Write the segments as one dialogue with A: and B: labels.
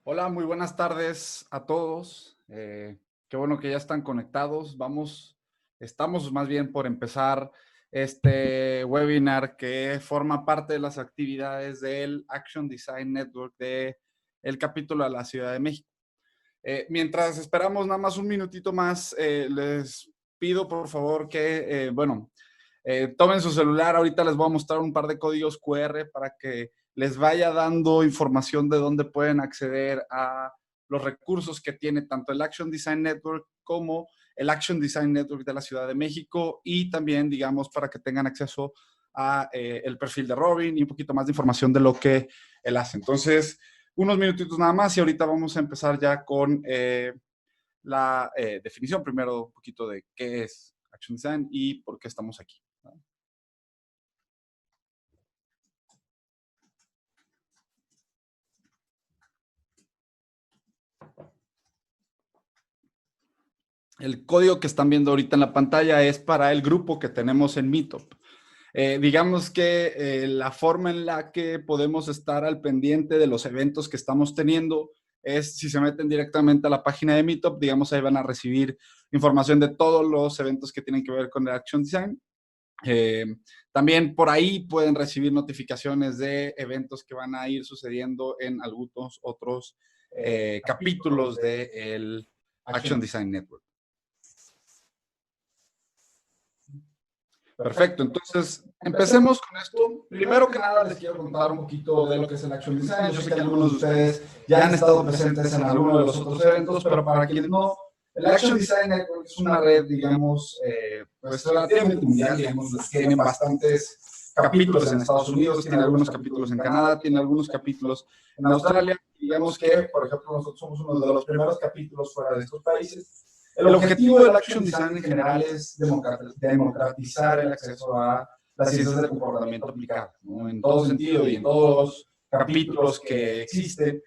A: Hola, muy buenas tardes a todos. Qué bueno que ya están conectados. Estamos más bien por empezar este webinar que forma parte de las actividades del Action Design Network del capítulo de la Ciudad de México. Mientras esperamos nada más un minutito más, les pido por favor que, tomen su celular. Ahorita les voy a mostrar un par de códigos QR para que les vaya dando información de dónde pueden acceder a los recursos que tiene tanto el Action Design Network como el Action Design Network de la Ciudad de México, y también, digamos, para que tengan acceso a el perfil de Robin y un poquito más de información de lo que él hace. Entonces, unos minutitos nada más y ahorita vamos a empezar ya con la definición. Primero, un poquito de qué es Action Design y por qué estamos aquí. El código que están viendo ahorita en la pantalla es para el grupo que tenemos en Meetup. Digamos que la forma en la que podemos estar al pendiente de los eventos que estamos teniendo es si se meten directamente a la página de Meetup. Digamos, ahí van a recibir información de todos los eventos que tienen que ver con el Action Design. También por ahí pueden recibir notificaciones de eventos que van a ir sucediendo en algunos otros capítulos del Action Design Network. Perfecto, entonces empecemos con esto. Primero que nada les quiero contar un poquito de lo que es el Action Design. Yo sé que algunos de ustedes ya han estado presentes en alguno de los otros eventos, pero para quienes no, el Action Design Network es una red, digamos, pues relativamente mundial, digamos, tienen bastantes capítulos en Estados Unidos, tiene algunos capítulos en Canadá, tiene algunos capítulos en Australia. Digamos que, por ejemplo, nosotros somos uno de los primeros capítulos fuera de estos países. El objetivo del Action Design en general es democratizar el acceso a las ciencias del comportamiento aplicado, ¿no? En todo sentido y en todos los capítulos que existen,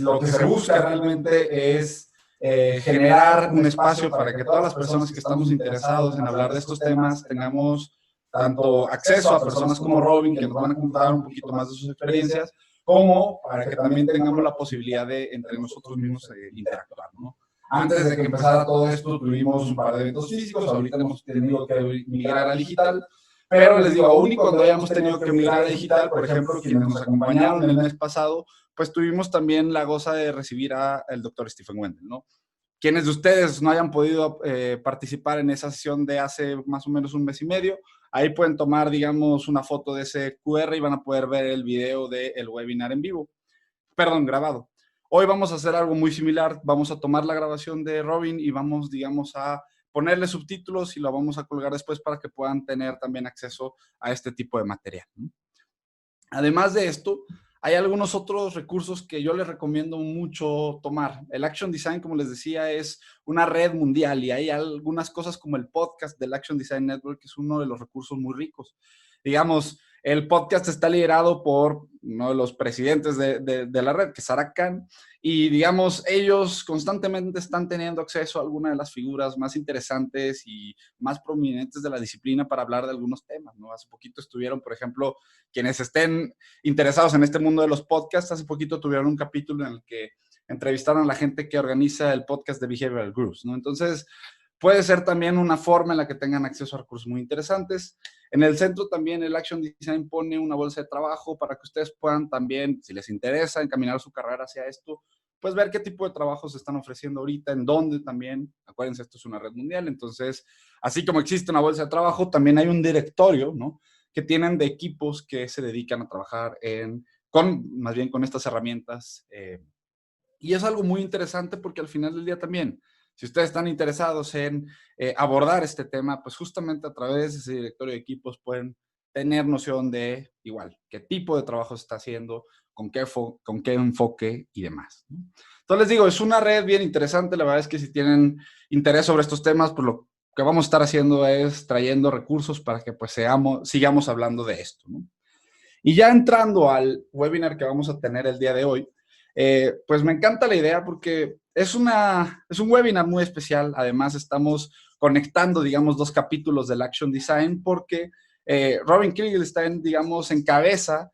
A: lo que se busca realmente es generar un espacio para que todas las personas que estamos interesados en hablar de estos temas tengamos tanto acceso a personas como Robin, que nos van a contar un poquito más de sus experiencias, como para que también tengamos la posibilidad de entre nosotros mismos interactuar, ¿no? Antes de que empezara todo esto, tuvimos un par de eventos físicos, ahorita hemos tenido que migrar a digital, pero les digo, aún y cuando hayamos tenido que migrar a digital, por ejemplo, quienes nos acompañaron el mes pasado, pues tuvimos también la goza de recibir al doctor Stephen Wendell, ¿no? Quienes de ustedes no hayan podido participar en esa sesión de hace más o menos un mes y medio, ahí pueden tomar, digamos, una foto de ese QR y van a poder ver el video del webinar en vivo. Perdón, grabado. Hoy vamos a hacer algo muy similar. Vamos a tomar la grabación de Robin y vamos, digamos, a ponerle subtítulos y lo vamos a colgar después para que puedan tener también acceso a este tipo de material. Además de esto, hay algunos otros recursos que yo les recomiendo mucho tomar. El Action Design, como les decía, es una red mundial y hay algunas cosas como el podcast del Action Design Network, que es uno de los recursos muy ricos. Digamos, el podcast está liderado por uno de los presidentes de la red, que es Sarah Khan, y digamos, ellos constantemente están teniendo acceso a algunas de las figuras más interesantes y más prominentes de la disciplina para hablar de algunos temas, ¿no? Hace poquito estuvieron, por ejemplo, quienes estén interesados en este mundo de los podcasts, hace poquito tuvieron un capítulo en el que entrevistaron a la gente que organiza el podcast de Behavioral Groups, ¿no? Entonces, puede ser también una forma en la que tengan acceso a recursos muy interesantes. En el centro también el Action Design pone una bolsa de trabajo para que ustedes puedan también, si les interesa encaminar su carrera hacia esto, pues ver qué tipo de trabajos se están ofreciendo ahorita, en dónde también. Acuérdense, esto es una red mundial, entonces, así como existe una bolsa de trabajo, también hay un directorio, ¿no?, que tienen de equipos que se dedican a trabajar más bien con estas herramientas. Y es algo muy interesante porque al final del día también, si ustedes están interesados en abordar este tema, pues justamente a través de ese directorio de equipos pueden tener noción de, igual, qué tipo de trabajo se está haciendo, con qué enfoque y demás, ¿no? Entonces les digo, es una red bien interesante. La verdad es que si tienen interés sobre estos temas, pues lo que vamos a estar haciendo es trayendo recursos para que pues sigamos hablando de esto, ¿no? Y ya entrando al webinar que vamos a tener el día de hoy, pues me encanta la idea porque es un webinar muy especial. Además, estamos conectando, digamos, dos capítulos del Action Design porque Robin Krieglstein, digamos, encabeza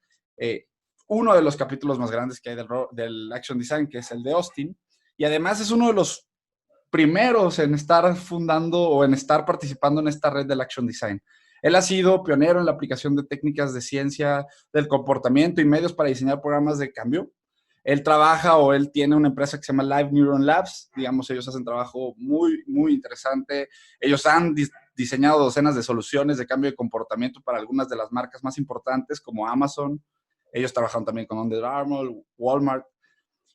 A: uno de los capítulos más grandes que hay del Action Design, que es el de Austin, y además es uno de los primeros en estar fundando o en estar participando en esta red del Action Design. Él ha sido pionero en la aplicación de técnicas de ciencia del comportamiento y medios para diseñar programas de cambio. Él trabaja o él tiene una empresa que se llama Neuron Labs. Digamos, ellos hacen trabajo muy, muy interesante. Ellos han diseñado docenas de soluciones de cambio de comportamiento para algunas de las marcas más importantes como Amazon. Ellos trabajan también con Under Armour, Walmart.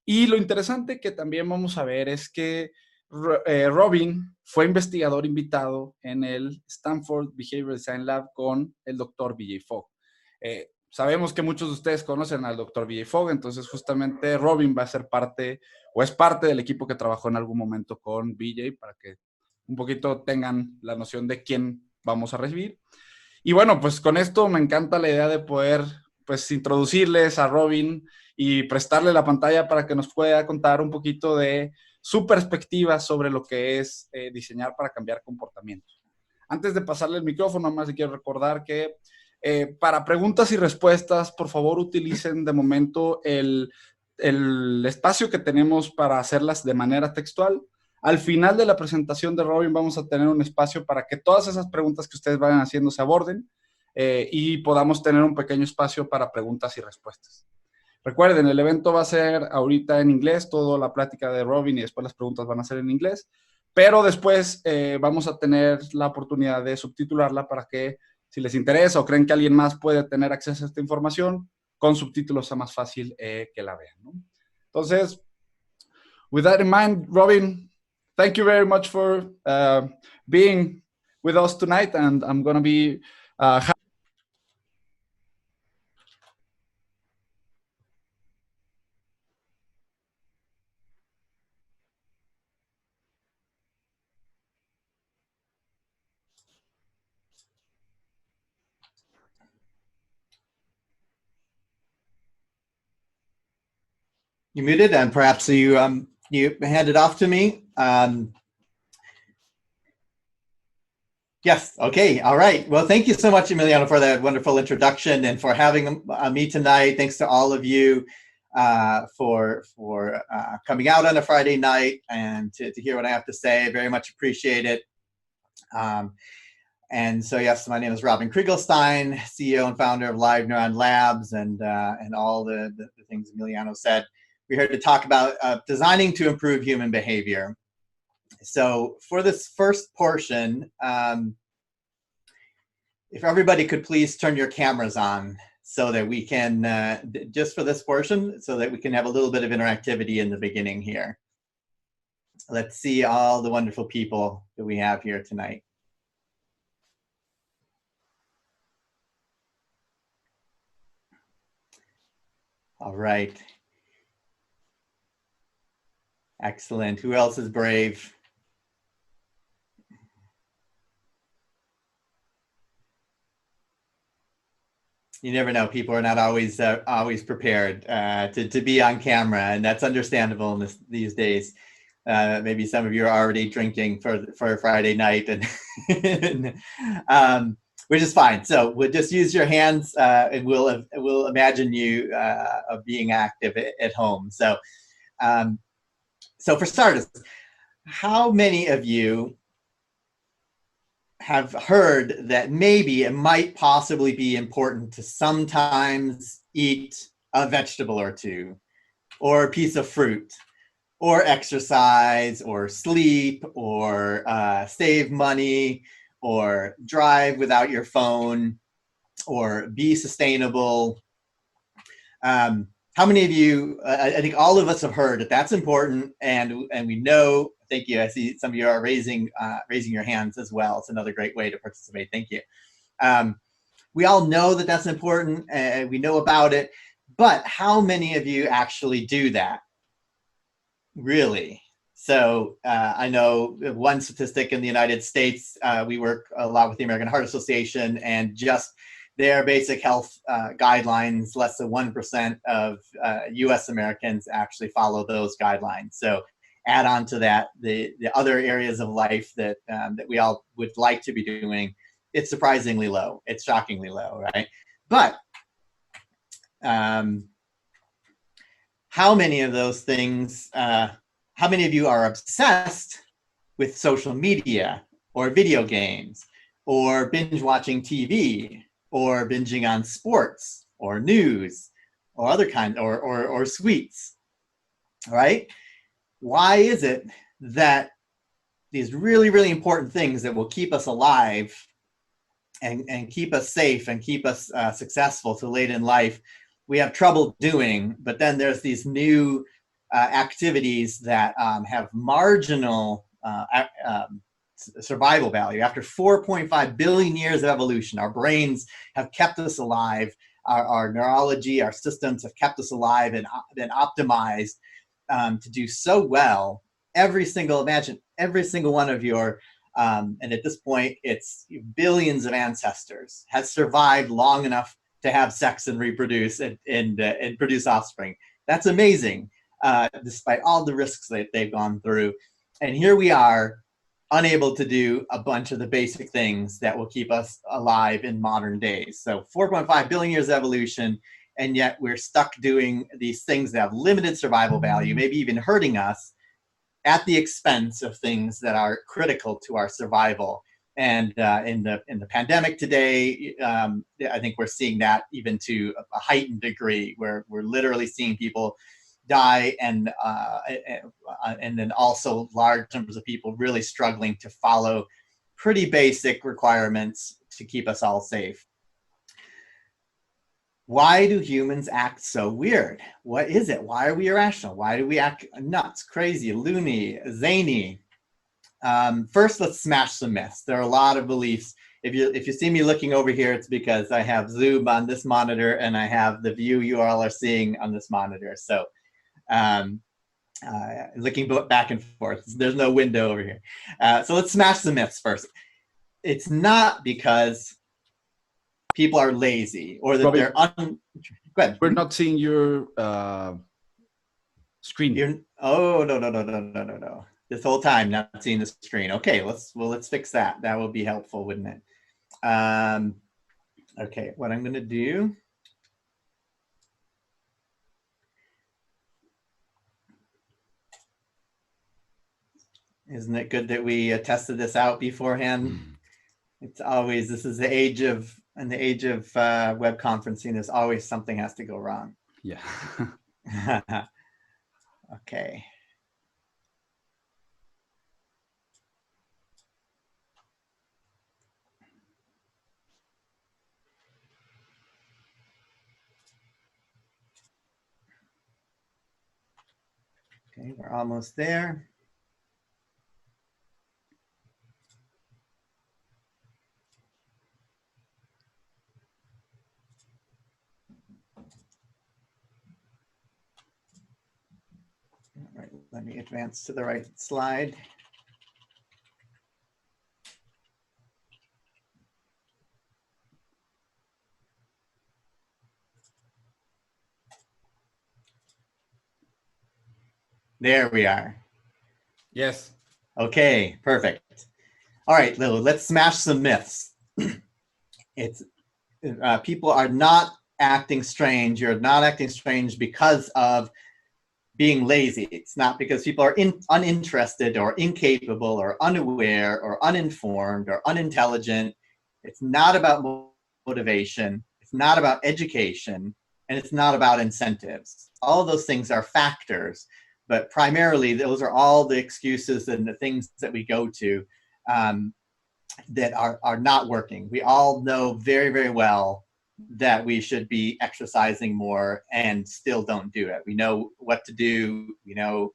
A: Y lo interesante que también vamos a ver es que Robin fue investigador invitado en el Stanford Behavioral Design Lab con el doctor B.J. Fogg. Sabemos que muchos de ustedes conocen al doctor B.J. Fogg, entonces justamente Robin va a ser parte o es parte del equipo que trabajó en algún momento con B.J. para que un poquito tengan la noción de quién vamos a recibir. Y bueno, pues con esto me encanta la idea de poder pues introducirles a Robin y prestarle la pantalla para que nos pueda contar un poquito de su perspectiva sobre lo que es diseñar para cambiar comportamientos. Antes de pasarle el micrófono, más le quiero recordar que para preguntas y respuestas, por favor, utilicen de momento el espacio que tenemos para hacerlas de manera textual. Al final de la presentación de Robin vamos a tener un espacio para que todas esas preguntas que ustedes vayan haciendo se aborden y podamos tener un pequeño espacio para preguntas y respuestas. Recuerden, el evento va a ser ahorita en inglés, toda la plática de Robin y después las preguntas van a ser en inglés, pero después vamos a tener la oportunidad de subtitularla para que si les interesa o creen que alguien más puede tener acceso a esta información, con subtítulos sea más fácil que la vean, ¿no? Entonces, with that in mind, Robin, thank you very much for being with us tonight, and I'm going to be
B: You muted, and perhaps you hand it off to me. Yes. Okay. All right. Well, thank you so much, Emiliano, for that wonderful introduction and for having me tonight. Thanks to all of you for coming out on a Friday night and to hear what I have to say. Very much appreciate it. And so, yes, my name is Robin Krieglstein, CEO and founder of Neuron Labs, and all the things Emiliano said. We're here to talk about designing to improve human behavior. So for this first portion, if everybody could please turn your cameras on so that we can, just for this portion, so that we can have a little bit of interactivity in the beginning here. Let's see all the wonderful people that we have here tonight. All right. Excellent. Who else is brave? You never know. People are not always prepared to be on camera, and that's understandable in these days. Maybe some of you are already drinking for a Friday night, and which is fine. So we'll just use your hands, and we'll imagine you being active at home. So. So for starters, how many of you have heard that maybe it might possibly be important to sometimes eat a vegetable or two, or a piece of fruit, or exercise, or sleep, or save money, or drive without your phone, or be sustainable? How many of you, I think all of us have heard that that's important, and we know, thank you, I see some of you are raising your hands as well. It's another great way to participate, thank you. We all know that that's important, and we know about it, but how many of you actually do that? Really? So I know one statistic in the United States, we work a lot with the American Heart Association, and just their basic health guidelines, less than 1% of US Americans actually follow those guidelines. So add on to that the other areas of life that we all would like to be doing, it's surprisingly low. It's shockingly low, right? But how many of those things, how many of you are obsessed with social media or video games or binge watching TV or binging on sports or news or other kinds, or sweets, right? Why is it that these really, really important things that will keep us alive and keep us safe and keep us successful till late in life, we have trouble doing, but then there's these new activities that have marginal survival value. After 4.5 billion years of evolution, our brains have kept us alive. Our neurology, our systems have kept us alive and been optimized to do so well. Imagine every single one of your, and at this point, it's billions of ancestors has survived long enough to have sex and reproduce and produce offspring. That's amazing, despite all the risks that they've gone through. And here we are, unable to do a bunch of the basic things that will keep us alive in modern days. So 4.5 billion years of evolution, and yet we're stuck doing these things that have limited survival value, maybe even hurting us at the expense of things that are critical to our survival. And in the pandemic today, I think we're seeing that even to a heightened degree, where we're literally seeing people die, and then also large numbers of people really struggling to follow pretty basic requirements to keep us all safe. Why do humans act so weird? What is it? Why are we irrational? Why do we act nuts, crazy, loony, zany? First, let's smash some myths. There are a lot of beliefs. If you see me looking over here, it's because I have Zoom on this monitor and I have the view you all are seeing on this monitor. So looking back and forth, there's no window over here. So let's smash the myths first. It's not because people are lazy or that they're Go ahead.
A: We're not seeing your screen.
B: No. This whole time not seeing the screen. Okay, let's fix that. That would be helpful, wouldn't it? Okay, what I'm gonna do. Isn't it good that we tested this out beforehand? It's always, this is the age of web conferencing. There's always something has to go wrong.
A: Yeah.
B: Okay. Okay, we're almost there. All right, let me advance to the right slide. There we are.
A: Yes.
B: Okay, perfect. All right, Lilo, let's smash some myths. It's people are not acting strange. You're not acting strange because of being lazy. It's not because people are uninterested or incapable or unaware or uninformed or unintelligent. It's not about motivation. It's not about education, and it's not about incentives. All of those things are factors, but primarily those are all the excuses and the things that we go to that are not working. We all know very, very well that we should be exercising more and still don't do it. We know what to do. We know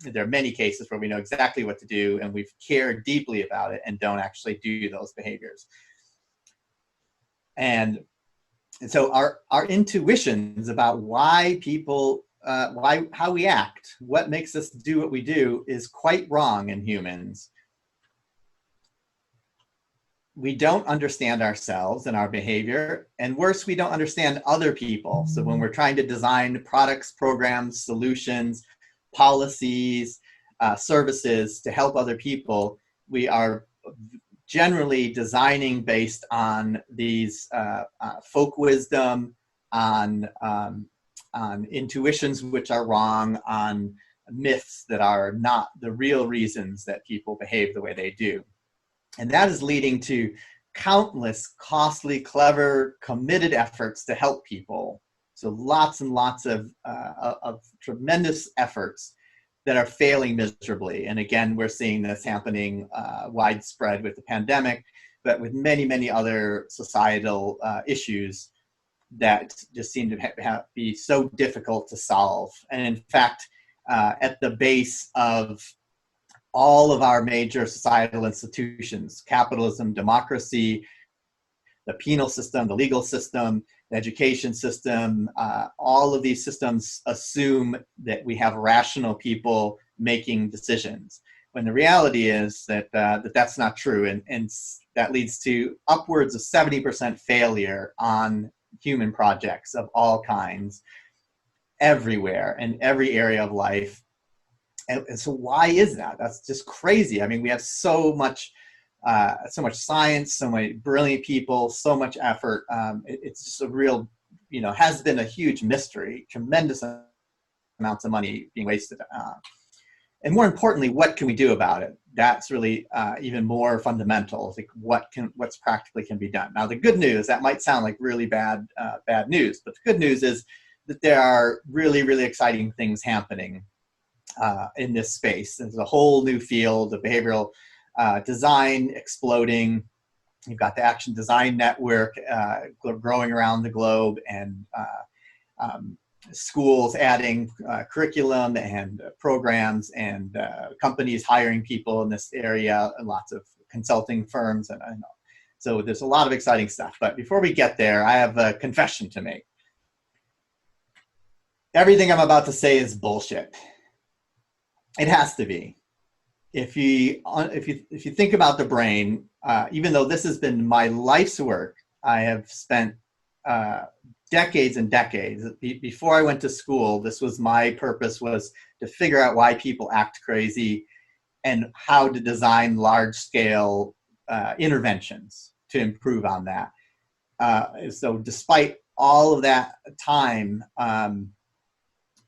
B: there are many cases where we know exactly what to do and we've cared deeply about it and don't actually do those behaviors. And so our intuitions about why people, how we act, what makes us do what we do is quite wrong in humans. We don't understand ourselves and our behavior, and worse, we don't understand other people. So when we're trying to design products, programs, solutions, policies, services to help other people, we are generally designing based on these folk wisdom, on on intuitions which are wrong, on myths that are not the real reasons that people behave the way they do. And that is leading to countless costly, clever, committed efforts to help people. So lots and lots of tremendous efforts that are failing miserably. And again, we're seeing this happening widespread with the pandemic, but with many, many other societal issues that just seem to be so difficult to solve. And in fact, at the base of all of our major societal institutions, capitalism, democracy, the penal system, the legal system, the education system, all of these systems assume that we have rational people making decisions, when the reality is that that's not true. And that leads to upwards of 70% failure on human projects of all kinds, everywhere, in every area of life. And so why is that? That's just crazy. I mean, we have so much science, so many brilliant people, so much effort. It's just a real, has been a huge mystery, tremendous amounts of money being wasted. And more importantly, what can we do about it? That's really even more fundamental. Like what's practically can be done. Now, the good news, that might sound like really bad news, but the good news is that there are really, really exciting things happening in this space. There's a whole new field of behavioral design exploding. You've got the Action Design Network growing around the globe, and schools adding curriculum and programs, and companies hiring people in this area, and lots of consulting firms. And so there's a lot of exciting stuff. But before we get there, I have a confession to make. Everything I'm about to say is bullshit. It has to be. If you think about the brain, even though this has been my life's work, I have spent decades and decades. Before I went to school, this was my purpose, was to figure out why people act crazy and how to design large-scale interventions to improve on that. So despite all of that time,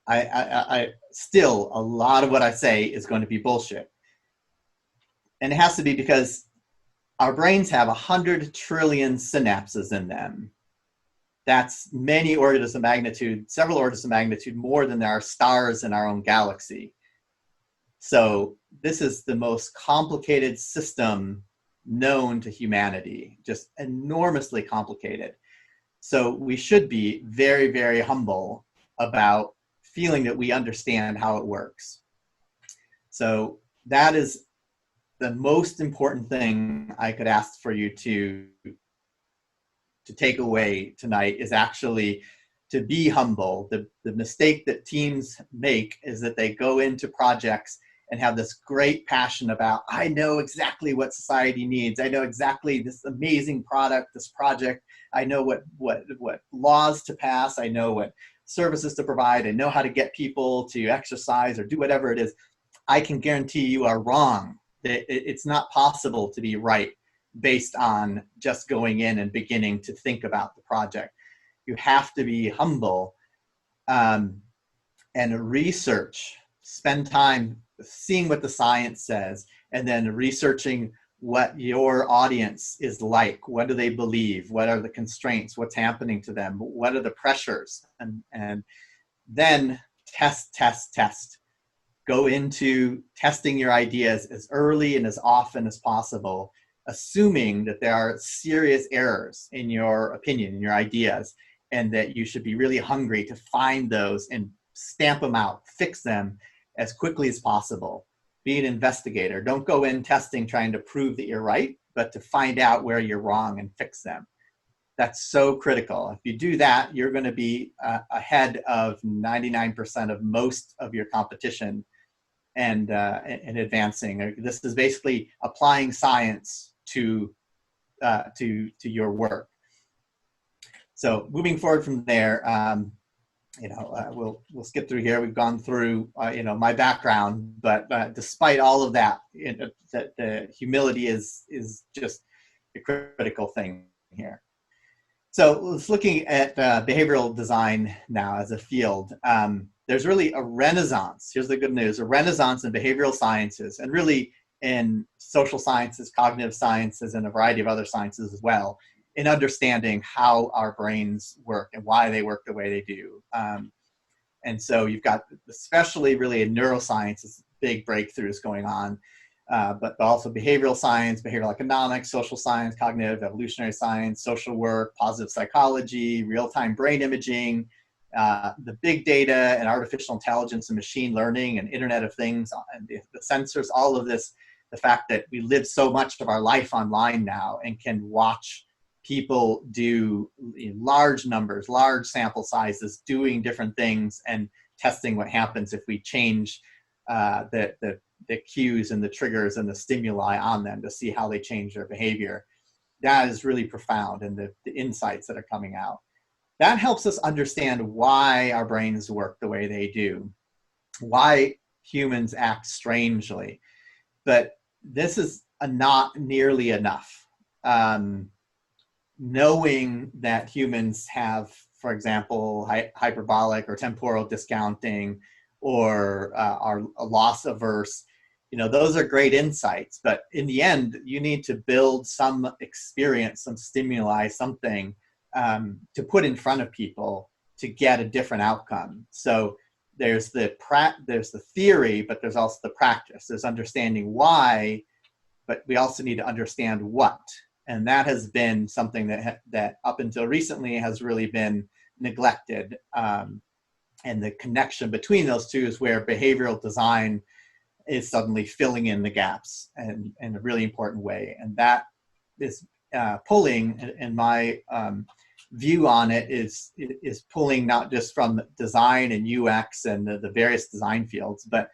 B: I still, a lot of what I say is going to be bullshit. And it has to be because our brains have 100 trillion synapses in them. That's many orders of magnitude, several orders of magnitude more than there are stars in our own galaxy. So this is the most complicated system known to humanity, just enormously complicated. So we should be very, very humble about feeling that we understand how it works. So that is the most important thing I could ask for you to take away tonight, is actually to be humble. The mistake that teams make is that they go into projects and have this great passion about, I know exactly what society needs. I know exactly this amazing product, this project. I know what laws to pass. I know what services to provide. I know how to get people to exercise or do whatever it is. I can guarantee you are wrong. It's not possible to be right based on just going in and beginning to think about the project. You have to be humble and research, spend time seeing what the science says, and then researching what your audience is like. What do they believe? What are the constraints? What's happening to them? What are the pressures? And then test. Go into testing your ideas as early and as often as possible, assuming that there are serious errors in your opinion, in your ideas, and that you should be really hungry to find those and stamp them out, fix them as quickly as possible. Be an investigator. Don't go in testing trying to prove that you're right, but to find out where you're wrong and fix them. That's so critical. If you do that, you're going to be ahead of 99% of most of your competition and advancing. This is basically applying science to your work. So moving forward from there, we'll skip through here. We've gone through my background, but despite all of that, the humility is just a critical thing here. So let's looking at behavioral design now as a field. There's really a renaissance. Here's the good news: a renaissance in behavioral sciences, and really in social sciences, cognitive sciences, and a variety of other sciences as well, in understanding how our brains work and why they work the way they do. And so you've got, especially really in neuroscience, big breakthroughs going on, but also behavioral science, behavioral economics, social science, cognitive, evolutionary science, social work, positive psychology, real-time brain imaging, the big data and artificial intelligence and machine learning and Internet of Things and the sensors, all of this, the fact that we live so much of our life online now and can watch people do large numbers, large sample sizes, doing different things and testing what happens if we change the cues and the triggers and the stimuli on them to see how they change their behavior. That is really profound, and the insights that are coming out. That helps us understand why our brains work the way they do, why humans act strangely. But this is not nearly enough. Knowing that humans have, for example, hyperbolic or temporal discounting, or are loss averse, those are great insights. But in the end, you need to build some experience, some stimuli, something to put in front of people to get a different outcome. So there's the theory, but there's also the practice. There's understanding why, but we also need to understand what. And that has been something that up until recently has really been neglected. And the connection between those two is where behavioral design is suddenly filling in the gaps in a really important way. And that is pulling, in my view on it, is pulling not just from design and UX and the various design fields, but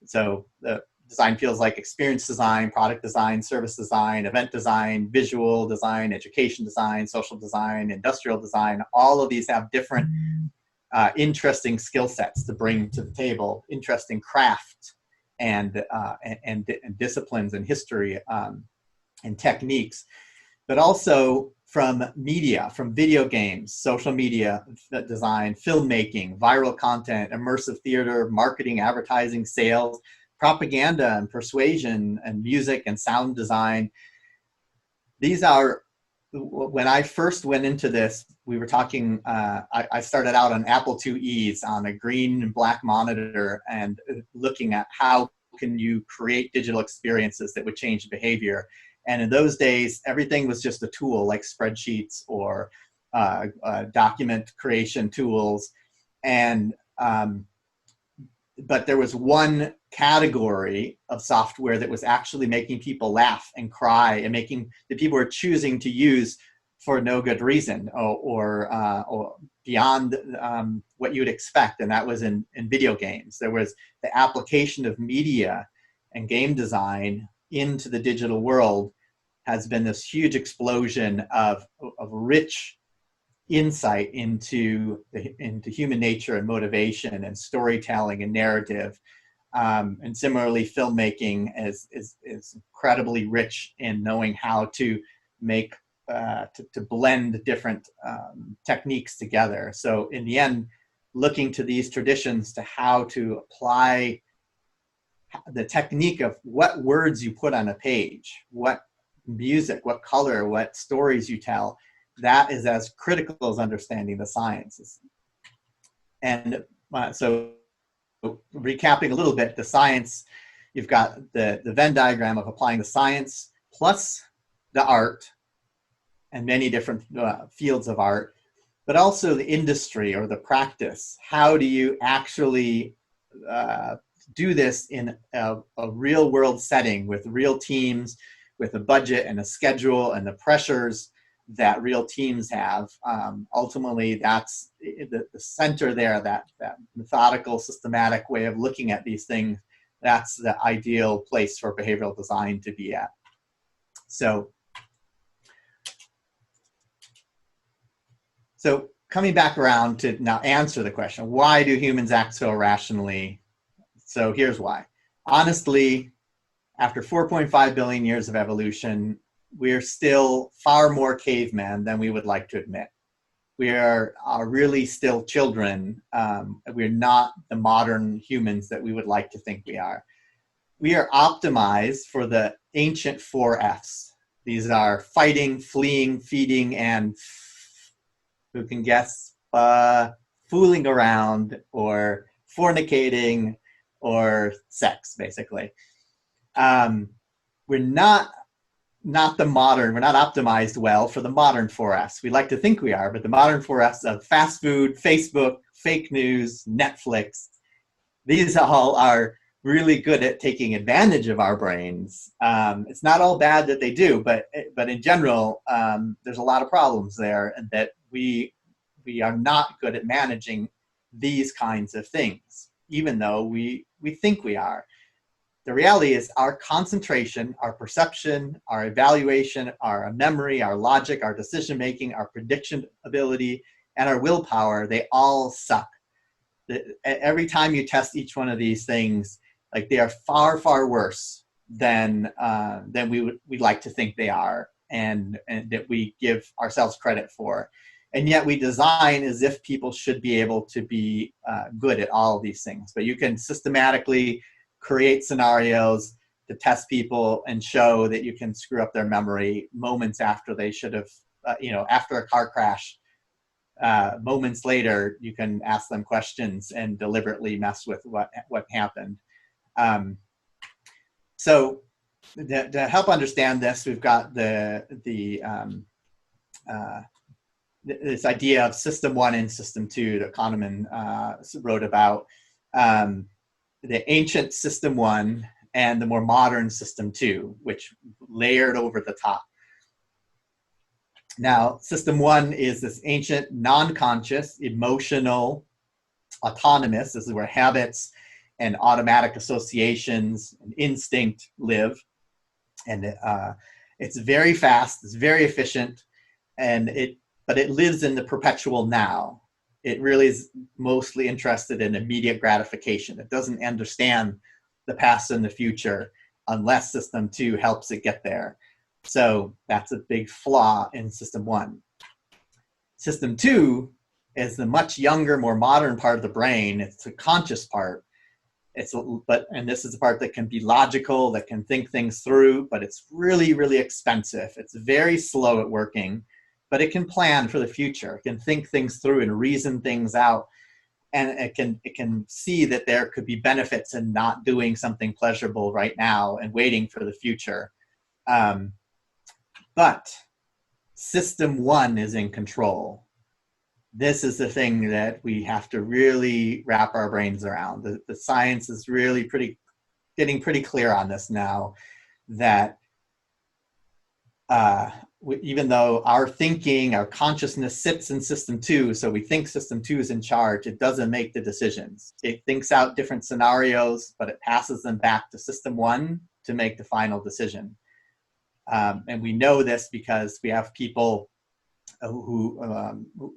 B: so the design fields like experience design, product design, service design, event design, visual design, education design, social design, industrial design. All of these have different interesting skill sets to bring to the table, interesting craft and disciplines and history and techniques, but also from media, from video games, social media design, filmmaking, viral content, immersive theater, marketing, advertising, sales, propaganda and persuasion and music and sound design. These are, when I first went into this, we were talking, I started out on Apple IIe's on a green and black monitor and looking at how can you create digital experiences that would change behavior. And in those days, everything was just a tool like spreadsheets or document creation tools. And but there was one category of software that was actually making people laugh and cry and making the people were choosing to use for no good reason or beyond what you would expect. And that was in video games. There was the application of media and game design into the digital world has been this huge explosion of rich insight into human nature and motivation and storytelling and narrative. And similarly, filmmaking is incredibly rich in knowing how to make, to blend different techniques together. So in the end, looking to these traditions to how to apply the technique of what words you put on a page, what music, what color, what stories you tell, that is as critical as understanding the sciences. And so recapping a little bit, the science, you've got the Venn diagram of applying the science plus the art and many different fields of art, but also the industry or the practice. How do you actually do this in a real world setting with real teams, with a budget and a schedule and the pressures that real teams have? Ultimately, that's the center there, that methodical, systematic way of looking at these things. That's the ideal place for behavioral design to be at. So coming back around to now answer the question, why do humans act so irrationally? So here's why. Honestly, after 4.5 billion years of evolution, we're still far more caveman than we would like to admit. We are really still children. We're not the modern humans that we would like to think we are. We are optimized for the ancient 4 Fs. These are fighting, fleeing, feeding, and who can guess, fooling around or fornicating or sex, basically. We're not the modern, we're not optimized well for the modern 4Fs. We like to think we are, but the modern 4Fs of fast food, Facebook, fake news, Netflix, these all are really good at taking advantage of our brains. It's not all bad that they do, but in general, there's a lot of problems there, and that we are not good at managing these kinds of things, even though we think we are. The reality is our concentration, our perception, our evaluation, our memory, our logic, our decision-making, our prediction ability, and our willpower, they all suck. Every time you test each one of these things, like, they are far, far worse than we'd like to think they are, and that we give ourselves credit for. And yet we design as if people should be able to be good at all of these things. But you can systematically create scenarios to test people and show that you can screw up their memory moments after they should have, after a car crash, moments later, you can ask them questions and deliberately mess with what happened. So to help understand this, we've got this idea of system 1 and system 2 that Kahneman wrote about, the ancient system 1 and the more modern system 2, which layered over the top. Now, system 1 is this ancient, non-conscious, emotional, autonomous. This is where habits and automatic associations and instinct live. And it's very fast, it's very efficient, but it lives in the perpetual now. It really is mostly interested in immediate gratification. It doesn't understand the past and the future unless system 2 helps it get there. So that's a big flaw in system 1. System 2 is the much younger, more modern part of the brain. It's the conscious part. And this is the part that can be logical, that can think things through, but it's really, really expensive. It's very slow at working, but it can plan for the future. It can think things through and reason things out. And it can see that there could be benefits in not doing something pleasurable right now and waiting for the future. But system 1 is in control. This is the thing that we have to really wrap our brains around. The science is really getting pretty clear on this now, that even though our thinking, our consciousness sits in system 2, so we think system 2 is in charge, it doesn't make the decisions. It thinks out different scenarios, but it passes them back to system 1 to make the final decision. And we know this because we have people who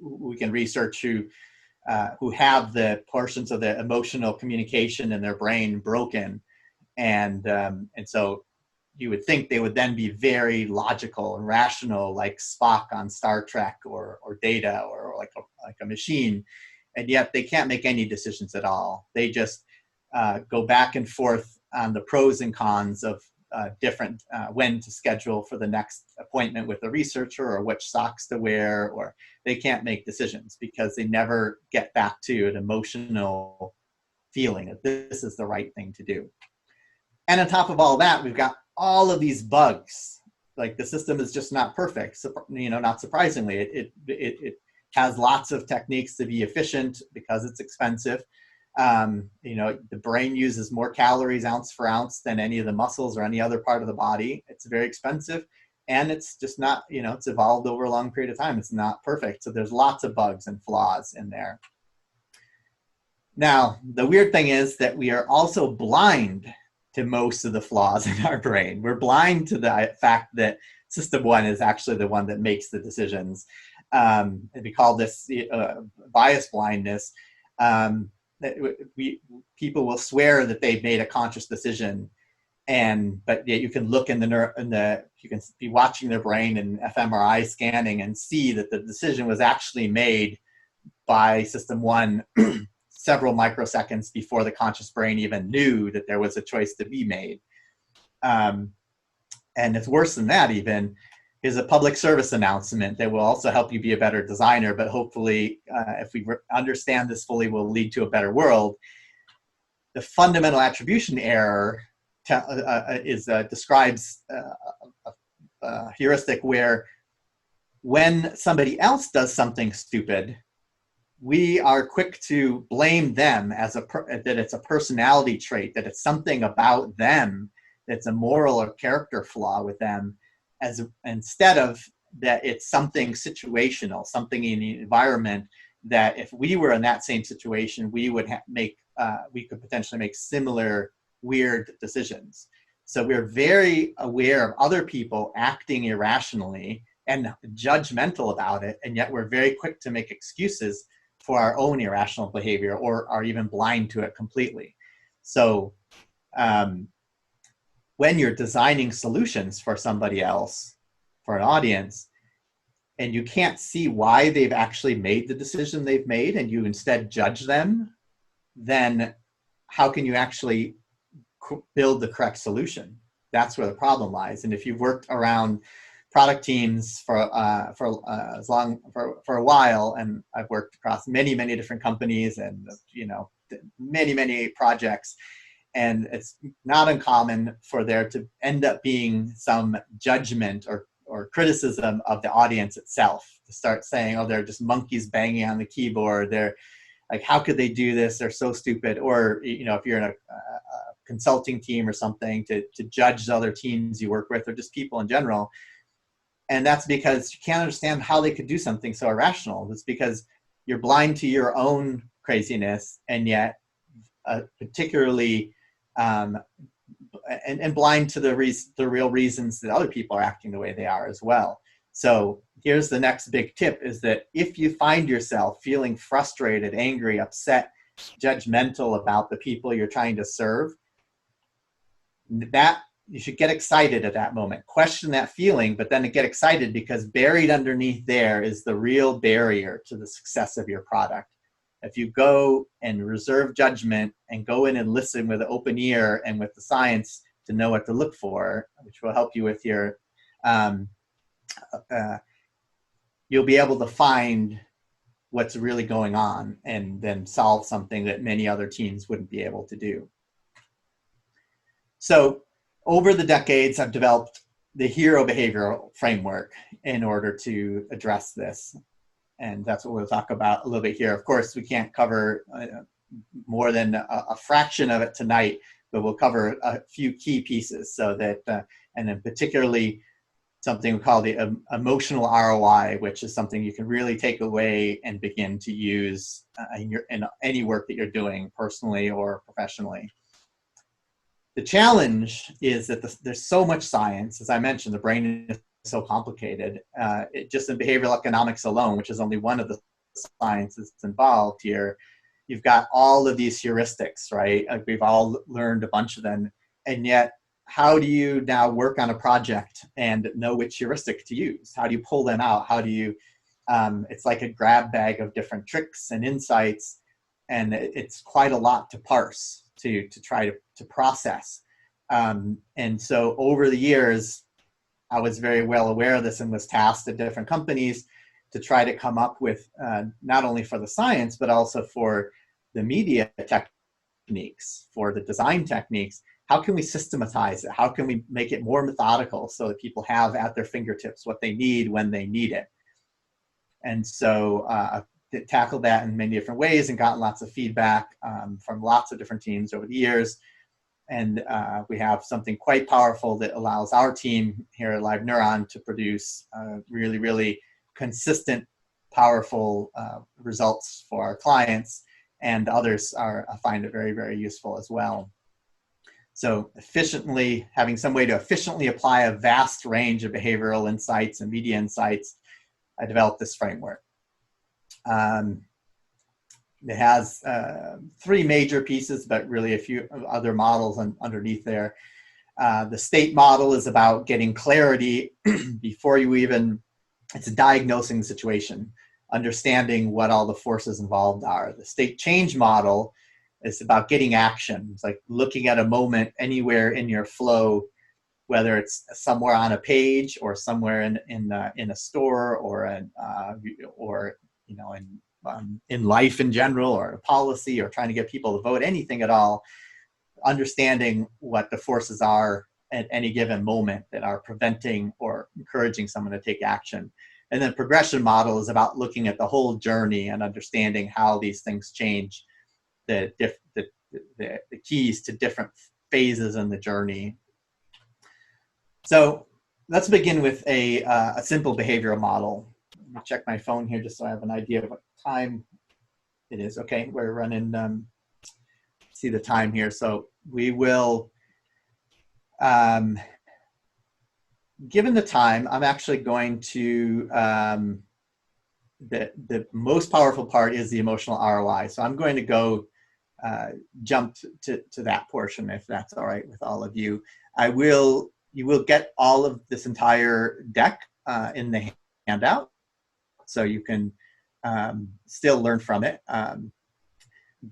B: we can research who have the portions of the emotional communication in their brain broken, and so you would think they would then be very logical and rational, like Spock on Star Trek, or Data, or like a machine, and yet they can't make any decisions at all. They just go back and forth on the pros and cons of different when to schedule for the next appointment with a researcher, or which socks to wear, or they can't make decisions because they never get back to an emotional feeling that this is the right thing to do. And on top of all that, we've got all of these bugs. Like, the system is just not perfect. So, not surprisingly, it has lots of techniques to be efficient because it's expensive. The brain uses more calories ounce for ounce than any of the muscles or any other part of the body. It's very expensive, and it's just not, it's evolved over a long period of time. It's not perfect. So there's lots of bugs and flaws in there. Now, the weird thing is that we are also blind to most of the flaws in our brain. We're blind to the fact that system 1 is actually the one that makes the decisions. And we call this bias blindness. People will swear that they've made a conscious decision, But yet you can look in you can be watching their brain in fMRI scanning and see that the decision was actually made by system one several microseconds before the conscious brain even knew that there was a choice to be made. And it's worse than that even, is a public service announcement that will also help you be a better designer, but hopefully, if we understand this fully, will lead to a better world. The fundamental attribution error describes a heuristic where when somebody else does something stupid, we are quick to blame them that it's a personality trait, that it's something about them that's a moral or character flaw with them, instead of that it's something situational, something in the environment that if we were in that same situation, we would we could potentially make similar weird decisions. So we're very aware of other people acting irrationally and judgmental about it, and yet we're very quick to make excuses for our own irrational behavior, or are even blind to it completely. So when you're designing solutions for somebody else, for an audience, and you can't see why they've actually made the decision they've made, and you instead judge them, then how can you actually build the correct solution? That's where the problem lies. And if you've worked around product teams for a while, and I've worked across many different companies and many projects, and it's not uncommon for there to end up being some judgment or criticism of the audience itself, to start saying, oh, they're just monkeys banging on the keyboard, they're like, how could they do this, they're so stupid. Or if you're in a consulting team or something, to judge other teams you work with, or just people in general. And that's because you can't understand how they could do something so irrational. It's because you're blind to your own craziness, and yet particularly and blind to the real reasons that other people are acting the way they are as well. So here's the next big tip, is that if you find yourself feeling frustrated, angry, upset, judgmental about the people you're trying to serve, that you should get excited at that moment. Question that feeling, but then get excited, because buried underneath there is the real barrier to the success of your product. If you go and reserve judgment and go in and listen with an open ear and with the science to know what to look for, which will help you with your, you'll be able to find what's really going on and then solve something that many other teams wouldn't be able to do. So over the decades, I've developed the hero behavioral framework in order to address this. And that's what we'll talk about a little bit here. Of course, we can't cover more than a fraction of it tonight, but we'll cover a few key pieces, so that, and then particularly something we call the emotional ROI, which is something you can really take away and begin to use in any work that you're doing, personally or professionally. The challenge is that there's so much science. As I mentioned, the brain is so complicated. Just in behavioral economics alone, which is only one of the sciences involved here, you've got all of these heuristics, right? Like, we've all learned a bunch of them. And yet, how do you now work on a project and know which heuristic to use? How do you pull them out? How do you, it's like a grab bag of different tricks and insights, and it's quite a lot to parse, to try to process. And so over the years, I was very well aware of this and was tasked at different companies to try to come up with, not only for the science, but also for the media techniques, for the design techniques. How can we systematize it? How can we make it more methodical so that people have at their fingertips what they need when they need it? And so I've tackled that in many different ways and gotten lots of feedback from lots of different teams over the years. And we have something quite powerful that allows our team here at Live Neuron to produce really, really consistent, powerful results for our clients, and others find it very, very useful as well. So having some way to efficiently apply a vast range of behavioral insights and media insights, I developed this framework. It has three major pieces, but really a few other models underneath there. The state model is about getting clarity before you even, it's a diagnosing situation, understanding what all the forces involved are. The state change model is about getting action. It's like looking at a moment anywhere in your flow, whether it's somewhere on a page or somewhere in a store or in life in general, or a policy, or trying to get people to vote, anything at all. Understanding what the forces are at any given moment that are preventing or encouraging someone to take action. And then progression model is about looking at the whole journey and understanding how these things change, the keys to different phases in the journey. So let's begin with a simple behavioral model. Let me check my phone here just so I have an idea of what time it is. Okay, we're running, see the time here. So we will, given the time, I'm actually going to, the most powerful part is the emotional ROI. So I'm going to go jump to that portion, if that's all right with all of you. You will get all of this entire deck in the handout, so you can still learn from it.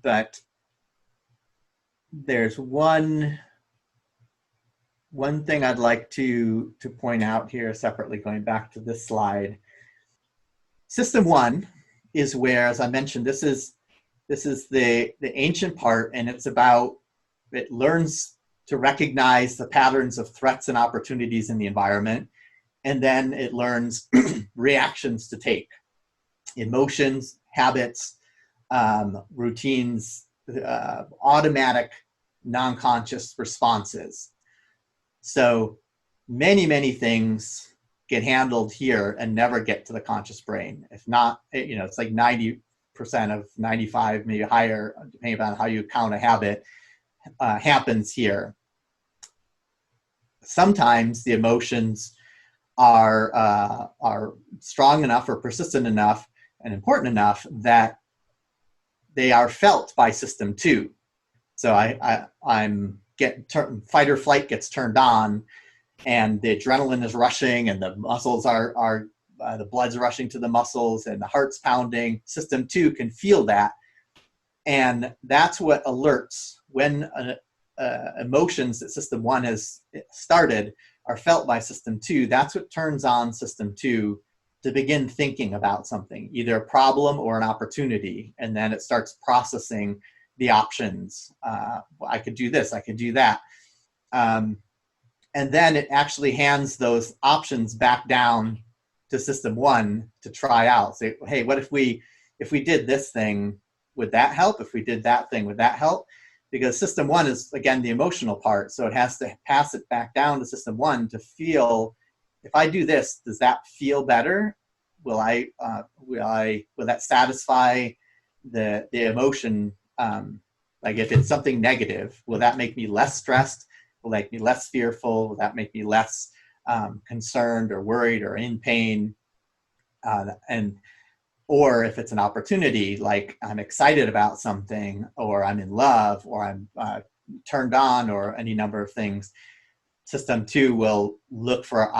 B: But there's one thing I'd like to point out here separately, going back to this slide. System 1 is where, as I mentioned, this is the ancient part, and it's about, it learns to recognize the patterns of threats and opportunities in the environment, and then it learns reactions to take, emotions, habits, routines, automatic, non-conscious responses. So many things get handled here and never get to the conscious brain. If not, it's like 90% of 95, maybe higher, depending on how you count a habit, happens here. Sometimes the emotions are strong enough or persistent enough and important enough that they are felt by system 2. So fight or flight gets turned on, and the adrenaline is rushing, and the muscles the blood's rushing to the muscles, and the heart's pounding. System 2 can feel that, and that's what alerts when emotions that system 1 has started are felt by system 2. That's what turns on system 2 to begin thinking about something, either a problem or an opportunity, and then it starts processing the options. I could do this, I could do that. And then it actually hands those options back down to system 1 to try out. Say, hey, what if we did this thing, would that help? If we did that thing, would that help? Because system 1 is, again, the emotional part. So it has to pass it back down to system 1 to feel, if I do this, does that feel better? Will that satisfy the emotion? Like if it's something negative, will that make me less stressed? Will that make me less fearful? Will that make me less concerned or worried or in pain? Or if it's an opportunity, like I'm excited about something, or I'm in love, or I'm turned on, or any number of things, system 2 will look for,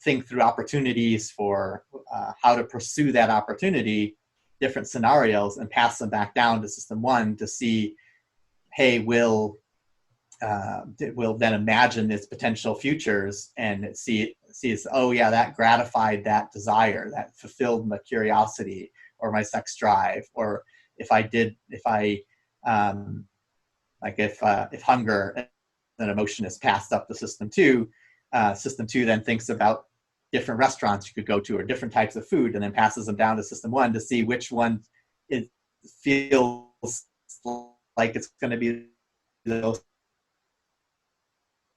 B: think through opportunities for how to pursue that opportunity, different scenarios, and pass them back down to system 1 to see, hey, will then imagine its potential futures, and it sees, oh yeah, that gratified that desire, that fulfilled my curiosity or my sex drive. Or if hunger, an emotion is passed up to system 2, system 2 then thinks about different restaurants you could go to or different types of food, and then passes them down to system 1 to see which one it feels like it's going to be the most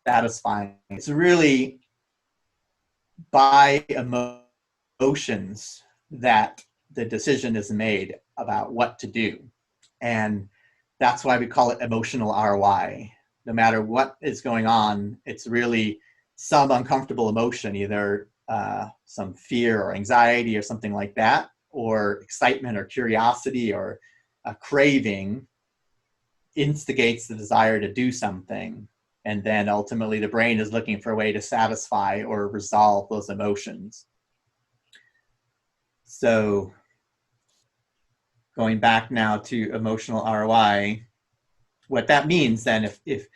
B: satisfying. It's really by emotions that the decision is made about what to do. And that's why we call it emotional ROI. No matter what is going on, it's really some uncomfortable emotion, either some fear or anxiety or something like that, or excitement or curiosity or a craving instigates the desire to do something. And then ultimately the brain is looking for a way to satisfy or resolve those emotions. So going back now to emotional ROI, what that means then, if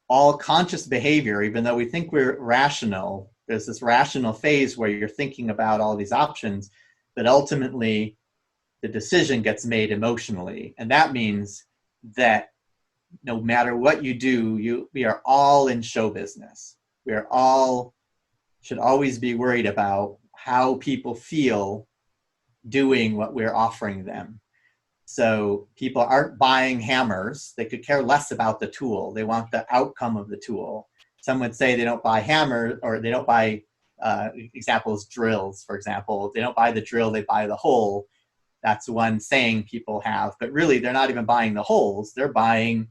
B: all conscious behavior, even though we think we're rational, there's this rational phase where you're thinking about all these options, but ultimately the decision gets made emotionally. And that means that no matter what you do, we are all in show business. We are all, should always be worried about how people feel doing what we're offering them. So people aren't buying hammers. They could care less about the tool. They want the outcome of the tool. Some would say they don't buy hammers, or they don't buy, examples, drills, for example. They don't buy the drill, they buy the hole. That's one saying people have, but really they're not even buying the holes. They're buying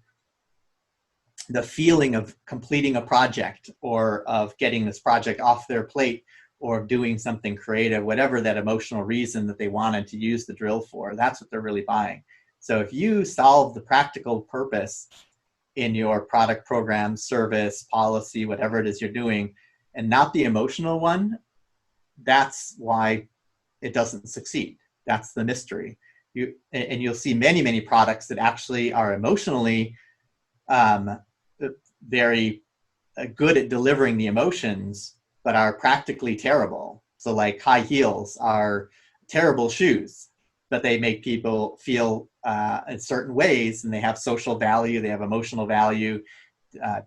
B: the feeling of completing a project, or of getting this project off their plate, or doing something creative, whatever that emotional reason that they wanted to use the drill for. That's what they're really buying. So if you solve the practical purpose in your product, program, service, policy, whatever it is you're doing, and not the emotional one, that's why it doesn't succeed. That's the mystery. And you'll see many, many products that actually are emotionally very good at delivering the emotions, but are practically terrible. So like high heels are terrible shoes, but they make people feel in certain ways, and they have social value, they have emotional value,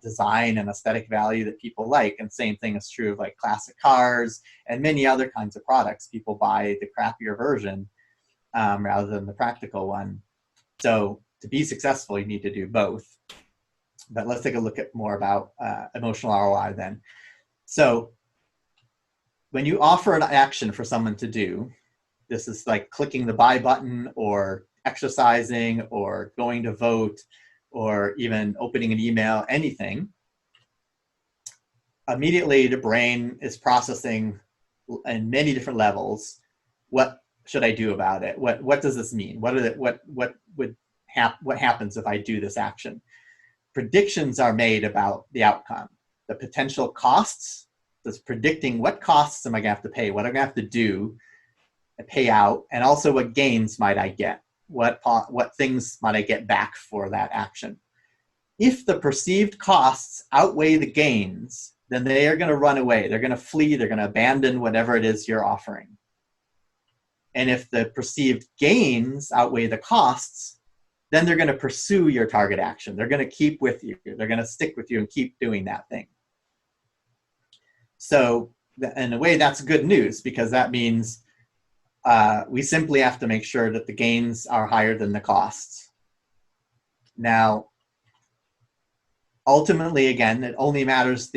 B: design and aesthetic value that people like. And same thing is true of like classic cars and many other kinds of products. People buy the crappier version rather than the practical one. So to be successful, you need to do both. But let's take a look at more about emotional ROI then. So when you offer an action for someone to do, this is like clicking the buy button, or exercising, or going to vote, or even opening an email, anything, immediately the brain is processing in many different levels. What should I do about it? What does this mean? What happens if I do this action? Predictions are made about the outcome. The potential costs, that's predicting what costs am I gonna have to pay, what I'm gonna have to do, pay out, and also what gains might I get, what things might I get back for that action. If the perceived costs outweigh the gains, then they are gonna run away, they're gonna flee, they're gonna abandon whatever it is you're offering. And if the perceived gains outweigh the costs, then they're gonna pursue your target action. They're gonna keep with you, they're gonna stick with you and keep doing that thing. So in a way, that's good news, because that means we simply have to make sure that the gains are higher than the costs. Now, ultimately, again, it only matters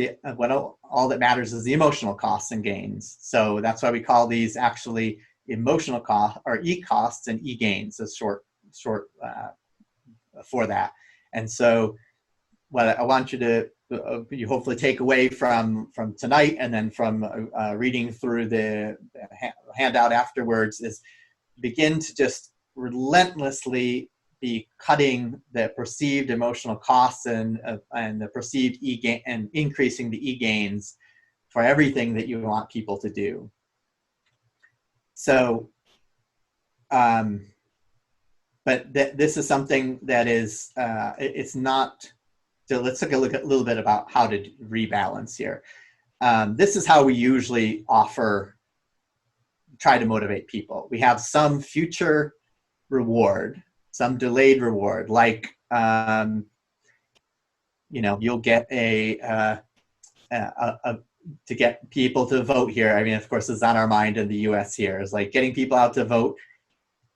B: all that matters is the emotional costs and gains. So that's why we call these actually emotional costs, or e-costs and e-gains, as short for that. And so what I want you to you hopefully take away from tonight, and then from reading through the handout afterwards, is begin to just relentlessly be cutting the perceived emotional costs and the perceived e-gain, and increasing the e-gains for everything that you want people to do. So, but this is something that is, it's not. So let's take a look at a little bit about how to rebalance here. This is how we usually try to motivate people. We have some future reward, some delayed reward, like, you'll get to get people to vote here. I mean, of course, it's on our mind in the US here, is like getting people out to vote.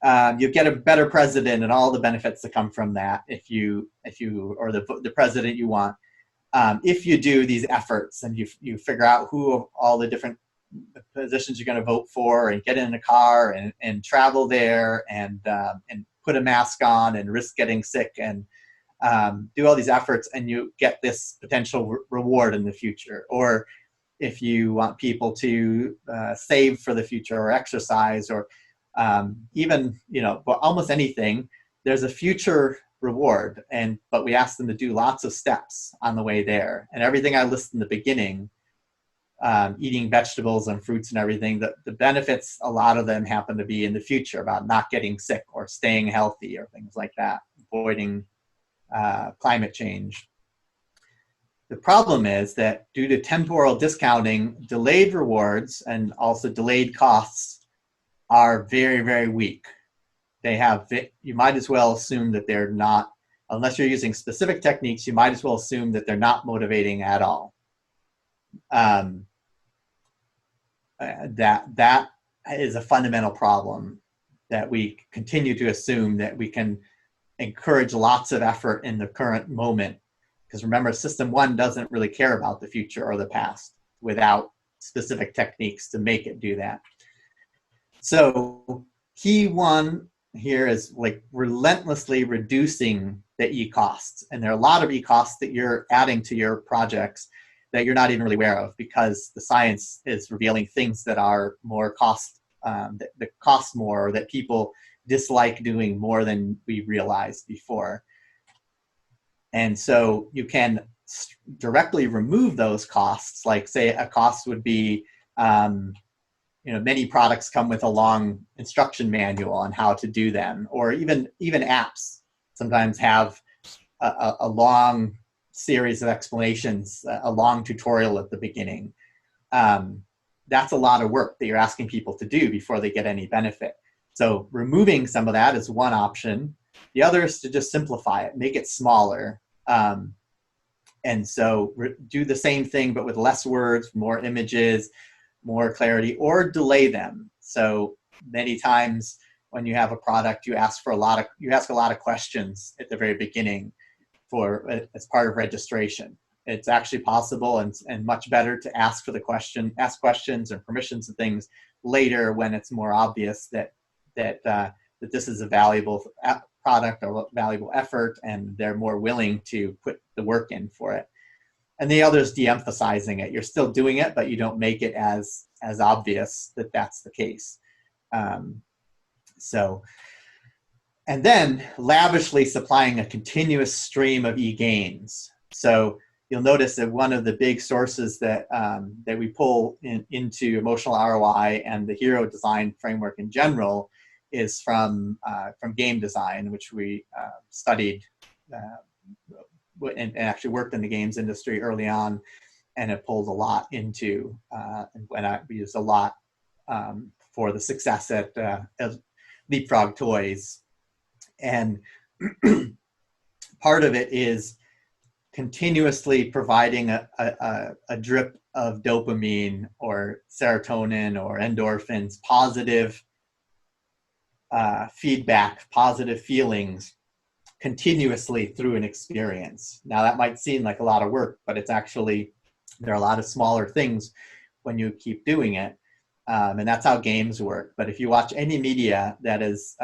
B: You get a better president and all the benefits that come from that if you or the president you want. If you do these efforts and you figure out who of all the different positions you're going to vote for, and get in a car and travel there, and put a mask on and risk getting sick, and do all these efforts, and you get this potential reward in the future. Or if you want people to save for the future, or exercise, or even, almost anything, there's a future reward, but we ask them to do lots of steps on the way there. And everything I listed in the beginning, eating vegetables and fruits and everything, the benefits, a lot of them happen to be in the future about not getting sick or staying healthy or things like that, avoiding climate change. The problem is that due to temporal discounting, delayed rewards and also delayed costs are very, very weak. You might as well assume that they're not, unless you're using specific techniques, you might as well assume that they're not motivating at all. That is a fundamental problem, that we continue to assume that we can encourage lots of effort in the current moment. Because remember, system one doesn't really care about the future or the past without specific techniques to make it do that. So key one here is like relentlessly reducing the e-costs. And there are a lot of e-costs that you're adding to your projects that you're not even really aware of, because the science is revealing things that are more that cost more, or that people dislike doing more than we realized before. And so you can directly remove those costs. Like, say a cost would be, many products come with a long instruction manual on how to do them, or even apps sometimes have a long series of explanations, a long tutorial at the beginning. That's a lot of work that you're asking people to do before they get any benefit. So removing some of that is one option. The other is to just simplify it, make it smaller. And so do the same thing, but with less words, more images, more clarity, or delay them. So many times when you have a product, you ask a lot of questions at the very beginning as part of registration. It's actually possible and much better to ask questions and permissions and things later, when it's more obvious that this is a valuable product or valuable effort, and they're more willing to put the work in for it. And the other is de-emphasizing it. You're still doing it, but you don't make it as obvious that that's the case. And then lavishly supplying a continuous stream of e-gains. So you'll notice that one of the big sources that we pull into emotional ROI and the hero design framework in general is from game design, which we studied and actually worked in the games industry early on, and it pulled a lot into we used a lot for the success at Leapfrog Toys. And part of it is continuously providing a drip of dopamine or serotonin or endorphins, positive feedback, positive feelings continuously through an experience. Now that might seem like a lot of work, but it's actually, there are a lot of smaller things when you keep doing it. And that's how games work. But if you watch any media that is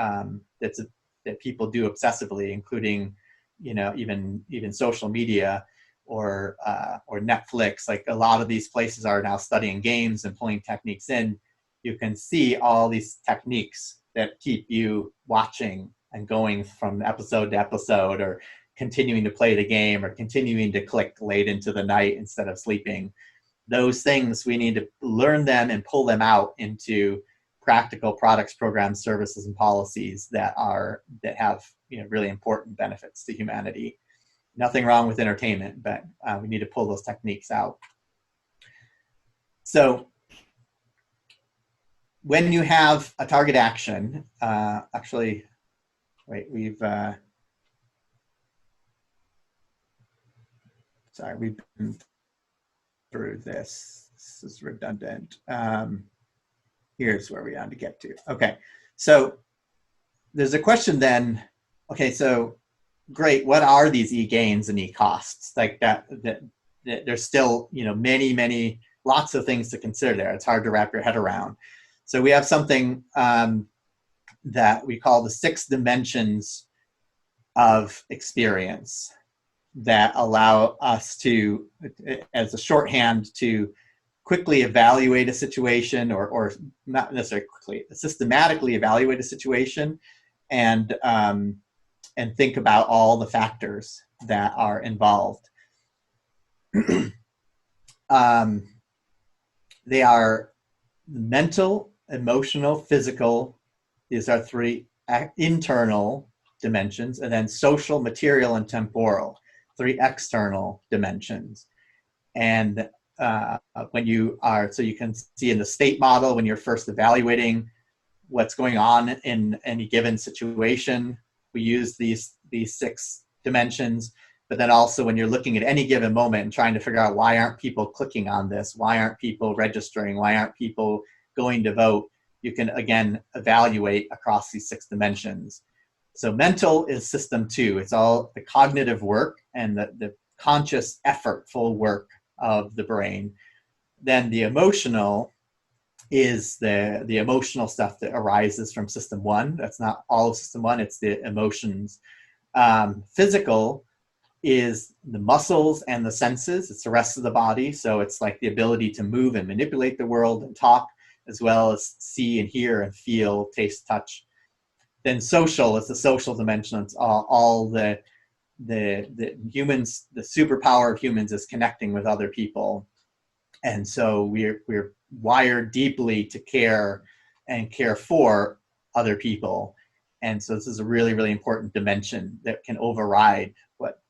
B: that people do obsessively, including even social media or Netflix, like a lot of these places are now studying games and pulling techniques in, you can see all these techniques that keep you watching and going from episode to episode, or continuing to play the game, or continuing to click late into the night instead of sleeping. Those things, we need to learn them and pull them out into practical products, programs, services, and policies that have really important benefits to humanity. Nothing wrong with entertainment, but we need to pull those techniques out. So when you have a target action, we've been through this. This is redundant. Here's where we want to get to. Okay, so there's a question then. Okay, so great. What are these e-gains and e-costs? Like that there's still many lots of things to consider there. It's hard to wrap your head around. So we have something that we call the 6 dimensions of experience that allow us to, as a shorthand, to quickly evaluate a situation, or not necessarily quickly, systematically evaluate a situation, and and think about all the factors that are involved. They are mental, emotional, physical. These are 3 internal dimensions, and then social, material, and temporal, 3 external dimensions. And when you are, so you can see in the state model, when you're first evaluating what's going on in any given situation, we use these 6 dimensions. But then also when you're looking at any given moment and trying to figure out why aren't people clicking on this, why aren't people registering, why aren't people going to vote, you can again evaluate across these 6 dimensions. So mental is system 2. It's all the cognitive work and the conscious, effortful work of the brain. Then the emotional is the emotional stuff that arises from system 1. That's not all of system 1, it's the emotions. Physical is the muscles and the senses. It's the rest of the body. So it's like the ability to move and manipulate the world and talk, as well as see and hear and feel, taste, touch. Then social is the social dimension. It's all the humans, the superpower of humans is connecting with other people. And so we're wired deeply to care and care for other people. And so this is a really, really important dimension that can override what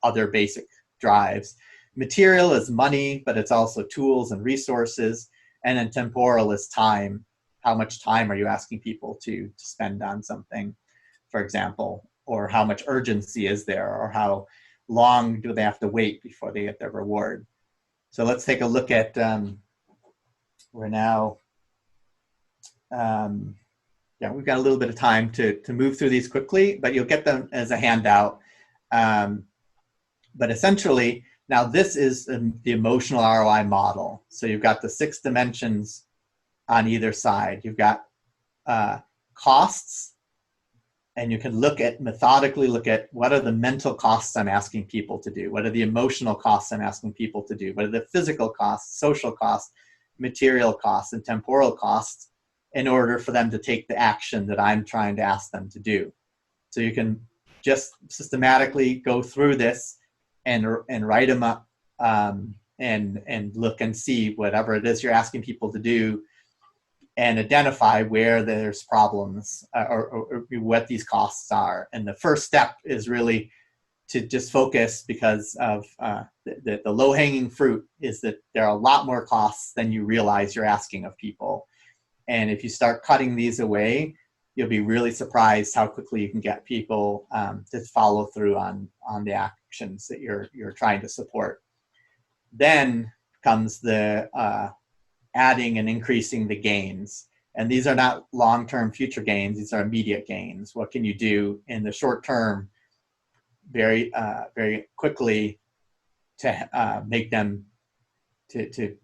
B: other basic drives. Material is money, but it's also tools and resources. And then temporal is time. How much time are you asking people to spend on something, for example, or how much urgency is there, or how long do they have to wait before they get their reward? So let's take a look at, we're now, yeah, we've got a little bit of time to move through these quickly, but you'll get them as a handout. But essentially, now this is the emotional ROI model. So you've got the 6 dimensions on either side. You've got costs, and you can methodically look at what are the mental costs I'm asking people to do? What are the emotional costs I'm asking people to do? What are the physical costs, social costs, material costs, and temporal costs in order for them to take the action that I'm trying to ask them to do? So you can just systematically go through this and write them up and look and see whatever it is you're asking people to do, and identify where there's problems or what these costs are. And the first step is really to just focus, because of the low-hanging fruit is that there are a lot more costs than you realize you're asking of people. And if you start cutting these away, you'll be really surprised how quickly you can get people to follow through on the actions that you're trying to support. Then comes the adding and increasing the gains. And these are not long-term future gains, these are immediate gains. What can you do in the short term very quickly to make them, to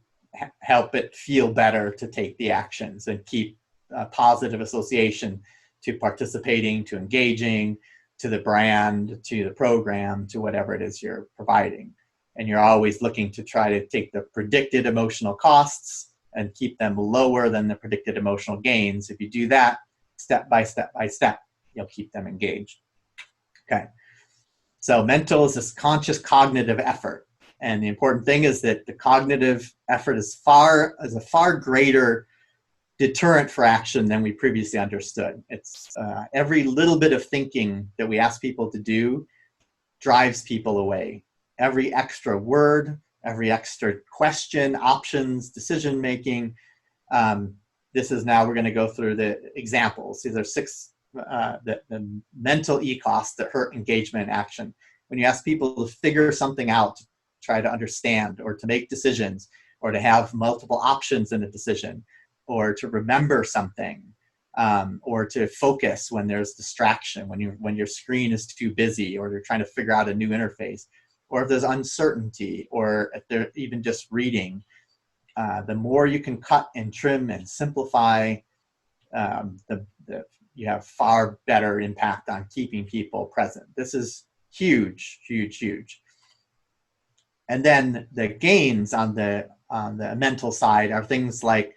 B: help it feel better to take the actions and keep a positive association to participating, to engaging, to the brand, to the program, to whatever it is you're providing. And you're always looking to try to take the predicted emotional costs and keep them lower than the predicted emotional gains. If you do that step by step by step, you'll keep them engaged. Okay. So mental is this conscious cognitive effort. And the important thing is that the cognitive effort is a far greater deterrent for action than we previously understood. It's every little bit of thinking that we ask people to do drives people away. Every extra word, every extra question, options, decision making. This is now, we're going to go through the examples. These are 6 the mental e-costs that hurt engagement and action. When you ask people to figure something out, to try to understand, or to make decisions, or to have multiple options in a decision, or to remember something, or to focus when there's distraction, when your screen is too busy, or you're trying to figure out a new interface, or if there's uncertainty, or if they're even just reading, the more you can cut and trim and simplify, you have far better impact on keeping people present. This is huge, huge, huge. And then the gains on the mental side are things like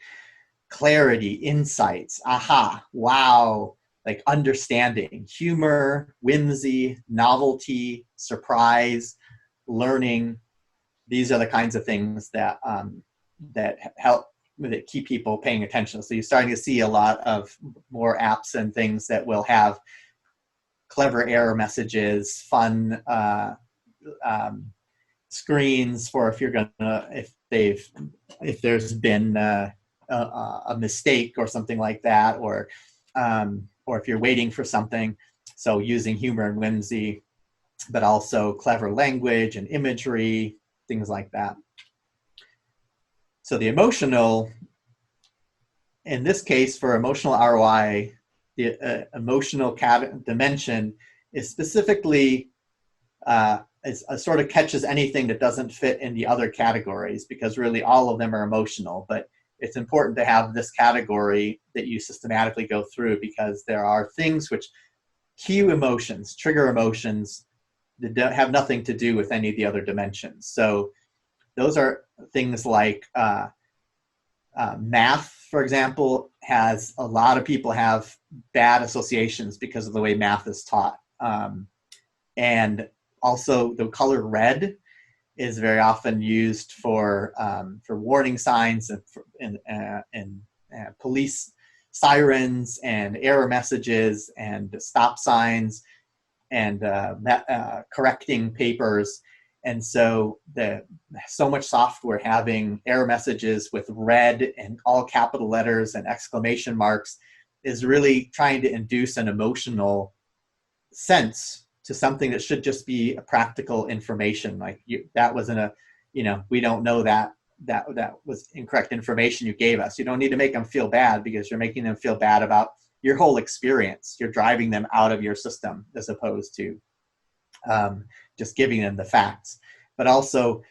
B: clarity, insights, aha, wow, like understanding, humor, whimsy, novelty, surprise, learning. These are the kinds of things that that keep people paying attention. So you're starting to see a lot of more apps and things that will have clever error messages, fun screens for if there's been a mistake or something like that, or if you're waiting for something. So using humor and whimsy, but also clever language and imagery, things like that. So the emotional, in this case, for emotional ROI, the emotional dimension is specifically sort of catches anything that doesn't fit in the other categories, because really all of them are emotional. But it's important to have this category that you systematically go through, because there are things which cue emotions, trigger emotions that don't have nothing to do with any of the other dimensions. So those are things like math, for example, has a lot of people have bad associations because of the way math is taught. And also the color red is very often used for warning signs and police sirens and error messages and stop signs and correcting papers. And so so much software having error messages with red and all capital letters and exclamation marks is really trying to induce an emotional sense to something that should just be a practical information. Like that wasn't we don't know that was incorrect information you gave us. You don't need to make them feel bad, because you're making them feel bad about your whole experience. You're driving them out of your system as opposed to just giving them the facts. But also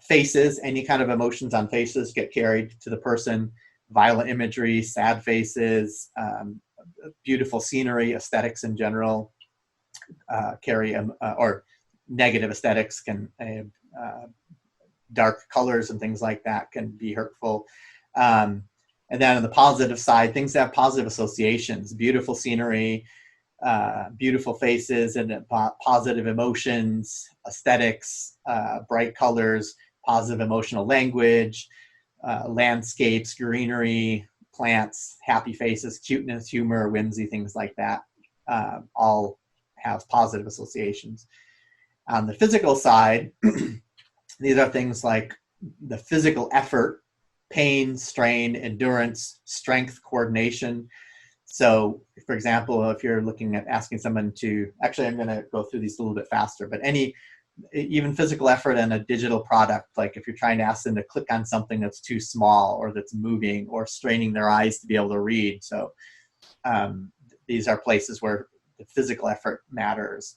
B: faces, any kind of emotions on faces get carried to the person. Violent imagery, sad faces, beautiful scenery, aesthetics in general carry, or negative aesthetics can, dark colors and things like that can be hurtful. And then on the positive side, things that have positive associations, beautiful scenery, beautiful faces and positive emotions, aesthetics, bright colors, positive emotional language, landscapes, greenery, plants, happy faces, cuteness, humor, whimsy, things like that, all have positive associations. On the physical side, these are things like the physical effort, pain, strain, endurance, strength, coordination. So, for example, if you're looking at asking someone to, actually, I'm going to go through these a little bit faster, but even physical effort in a digital product, like if you're trying to ask them to click on something that's too small or that's moving or straining their eyes to be able to read. So these are places where the physical effort matters.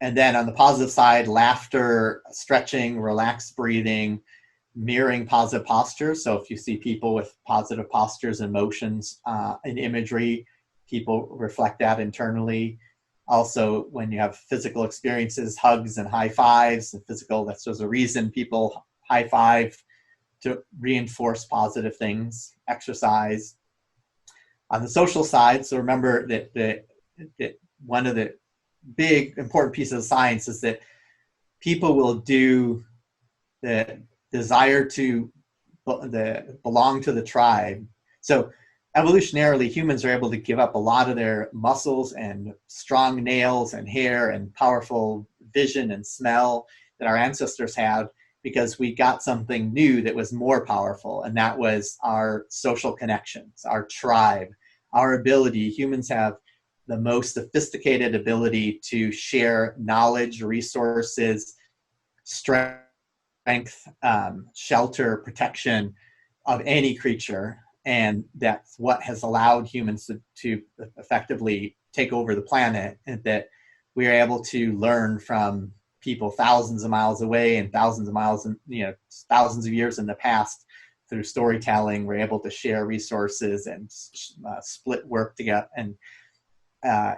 B: And then on the positive side, laughter, stretching, relaxed breathing, mirroring positive postures. So if you see people with positive postures and motions in imagery, people reflect that internally. Also, when you have physical experiences, hugs and high fives, and physical, that's just a reason people high five to reinforce positive things. Exercise. On the social side, so remember that one of the big important pieces of science is that people will do the desire to belong to the tribe. So evolutionarily, humans are able to give up a lot of their muscles and strong nails and hair and powerful vision and smell that our ancestors had, because we got something new that was more powerful, and that was our social connections, our tribe, our ability. Humans have the most sophisticated ability to share knowledge, resources, strength, shelter, protection of any creature. And that's what has allowed humans to effectively take over the planet, and that we are able to learn from people thousands of miles away and thousands of miles, thousands of years in the past. Through storytelling, we're able to share resources and split work together. And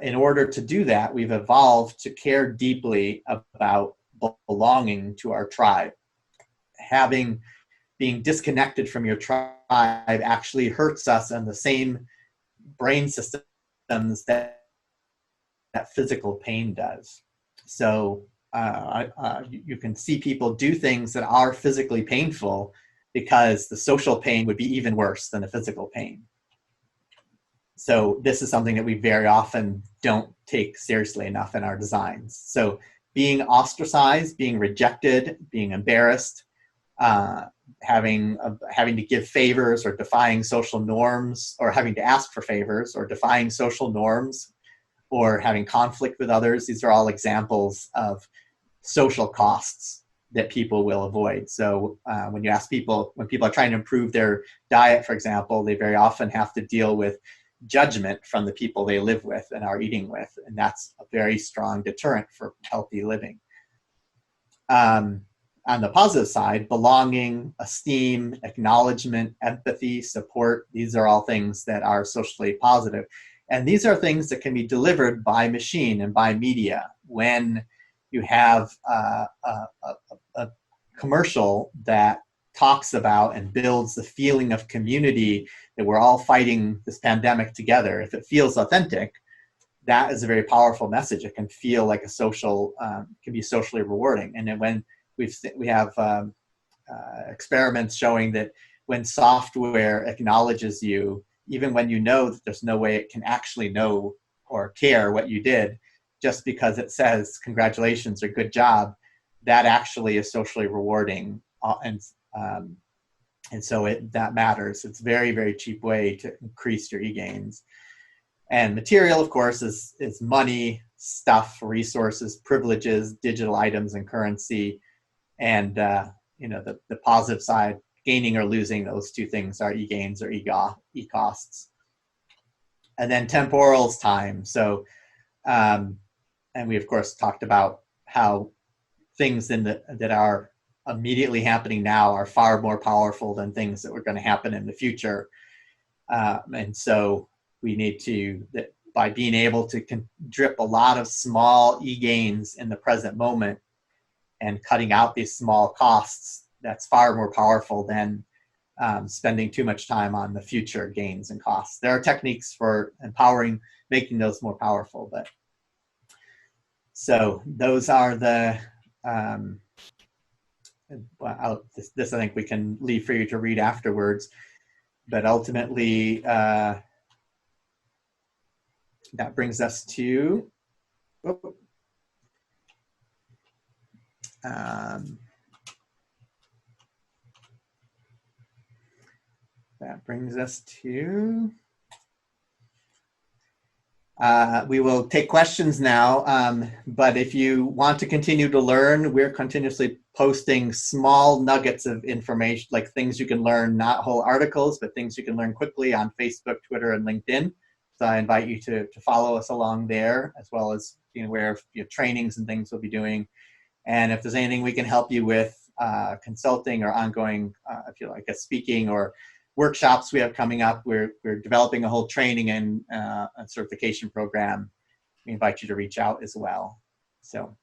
B: in order to do that, we've evolved to care deeply about belonging to our tribe. Being disconnected from your tribe actually hurts us on the same brain systems that physical pain does. So you can see people do things that are physically painful because the social pain would be even worse than the physical pain. So this is something that we very often don't take seriously enough in our designs. So being ostracized, being rejected, being embarrassed, having to give favors or defying social norms, or having to ask for favors or defying social norms, or having conflict with others. These are all examples of social costs that people will avoid. So when you ask people, when people are trying to improve their diet, for example, they very often have to deal with judgment from the people they live with and are eating with. And that's a very strong deterrent for healthy living. On the positive side, belonging, esteem, acknowledgement, empathy, support, these are all things that are socially positive. And these are things that can be delivered by machine and by media. When you have a commercial that talks about and builds the feeling of community, that we're all fighting this pandemic together, if it feels authentic, that is a very powerful message. It can feel like a social, can be socially rewarding. And then when we have experiments showing that when software acknowledges you, even when you know that there's no way it can actually know or care what you did, just because it says congratulations or good job, that actually is socially rewarding, and so that matters. It's a very, very cheap way to increase your e-gains. And material, of course, is money, stuff, resources, privileges, digital items, and currency. And the positive side, gaining or losing, those two things are e-gains or e-costs. And then temporal's time. So, and we of course talked about how things that are immediately happening now are far more powerful than things that are going to happen in the future. And so we need to, by being able to drip a lot of small e-gains in the present moment and cutting out these small costs, that's far more powerful than spending too much time on the future gains and costs. There are techniques for empowering, making those more powerful, but so those are the, this I think we can leave for you to read afterwards, but ultimately that brings us to, we will take questions now, but if you want to continue to learn, we're continuously posting small nuggets of information, like things you can learn, not whole articles, but things you can learn quickly on Facebook, Twitter, and LinkedIn. So I invite you to follow us along there, as well as being aware of trainings and things we'll be doing. And if there's anything we can help you with, consulting or ongoing, if you like, speaking or workshops we have coming up, we're developing a whole training and a certification program. We invite you to reach out as well. So,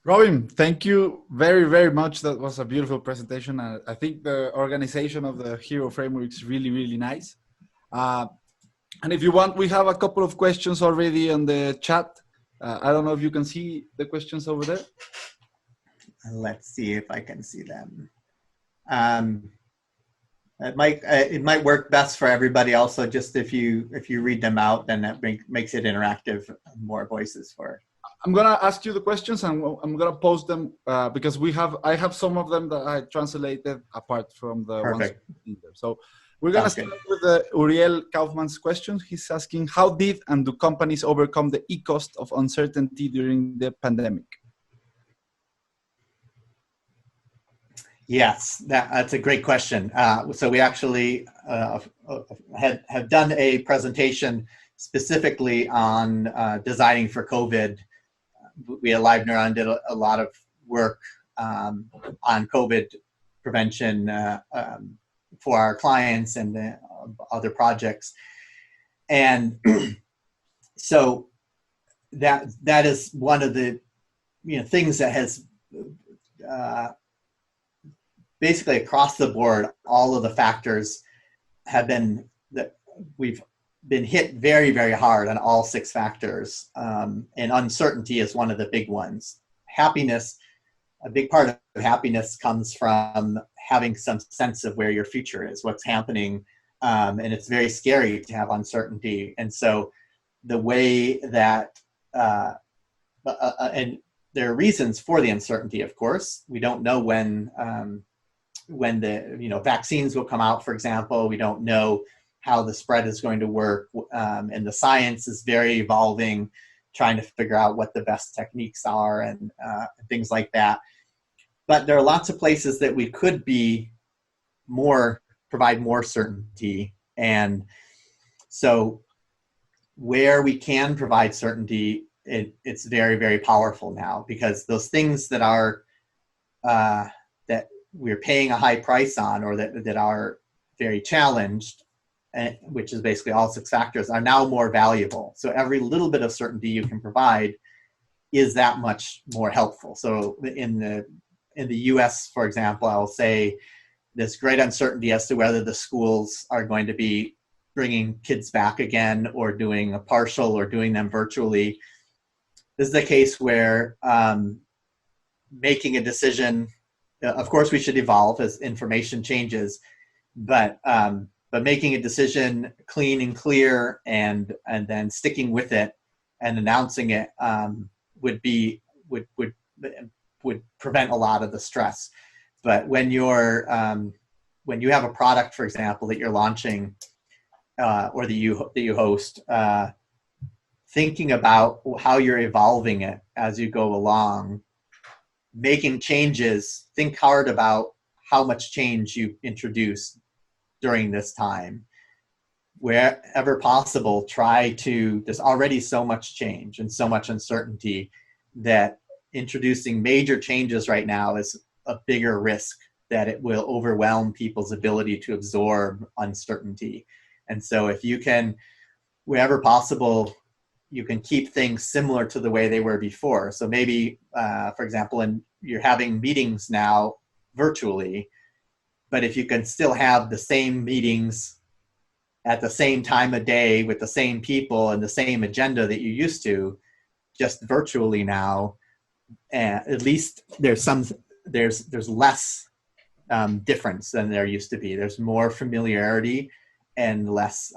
A: Robin, thank you very, very much. That was a beautiful presentation. I think the organization of the Hero Framework is really, really nice. And if you want, we have a couple of questions already on the chat. I don't know if you can see the questions over there.
B: Let's see if I can see them. It might work best for everybody also, just if you read them out, then that makes it interactive, more voices for it.
A: I'm gonna ask you the questions and I'm gonna post them because I have some of them that I translated apart from the
B: Perfect.
A: ones in there. So we're gonna start with Uriel Kaufman's question. He's asking, how did and do companies overcome the e-cost of uncertainty during the pandemic?
B: Yes, that's a great question. So we actually have done a presentation specifically on designing for COVID. We at Live Neuron did a lot of work on COVID prevention for our clients and other projects. And so that is one of the things that has basically across the board, all of the factors have been that we've been hit very, very hard on all 6 factors. And uncertainty is one of the big ones. Happiness, a big part of happiness comes from having some sense of where your future is, what's happening. And it's very scary to have uncertainty. And so the way that, and there are reasons for the uncertainty, of course. We don't know when the vaccines will come out, for example. We don't know how the spread is going to work, and the science is very evolving, trying to figure out what the best techniques are and things like that. But there are lots of places that we could provide more certainty. And so where we can provide certainty, it's very, very powerful now, because those things that are that we're paying a high price on, or that are very challenged, which is basically all 6 factors, are now more valuable. So every little bit of certainty you can provide is that much more helpful. So in the US, for example, I'll say there's great uncertainty as to whether the schools are going to be bringing kids back again, or doing a partial, or doing them virtually. This is a case where making a decision, of course we should evolve as information changes, but making a decision clean and clear, and then sticking with it and announcing it would prevent a lot of the stress. But when when you have a product, for example, that you're launching, or that you host, thinking about how you're evolving it as you go along, making changes, think hard about how much change you introduce during this time. Wherever possible, there's already so much change and so much uncertainty that introducing major changes right now is a bigger risk, that it will overwhelm people's ability to absorb uncertainty. And so if you can, wherever possible, you can keep things similar to the way they were before. So maybe, for example, you're having meetings now virtually, but if you can still have the same meetings at the same time of day with the same people and the same agenda that you used to, just virtually now, at least there's less difference than there used to be. There's more familiarity and less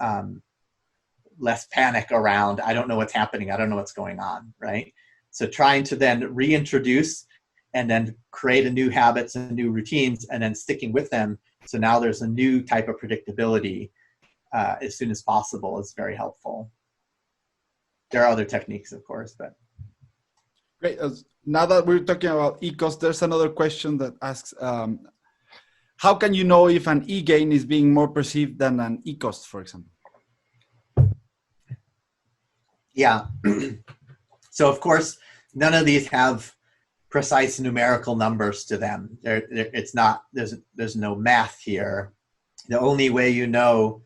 B: panic around, I don't know what's happening, I don't know what's going on, right? So trying to then reintroduce and then create new habits and new routines, and then sticking with them. So now there's a new type of predictability as soon as possible is very helpful. There are other techniques, of course, but.
A: Great. Now that we're talking about e-cost, there's another question that asks, how can you know if an e-gain is being more perceived than an e-cost, for example?
B: Yeah. So of course, none of these have precise numerical numbers to them. It's not, there's no math here. The only way you know,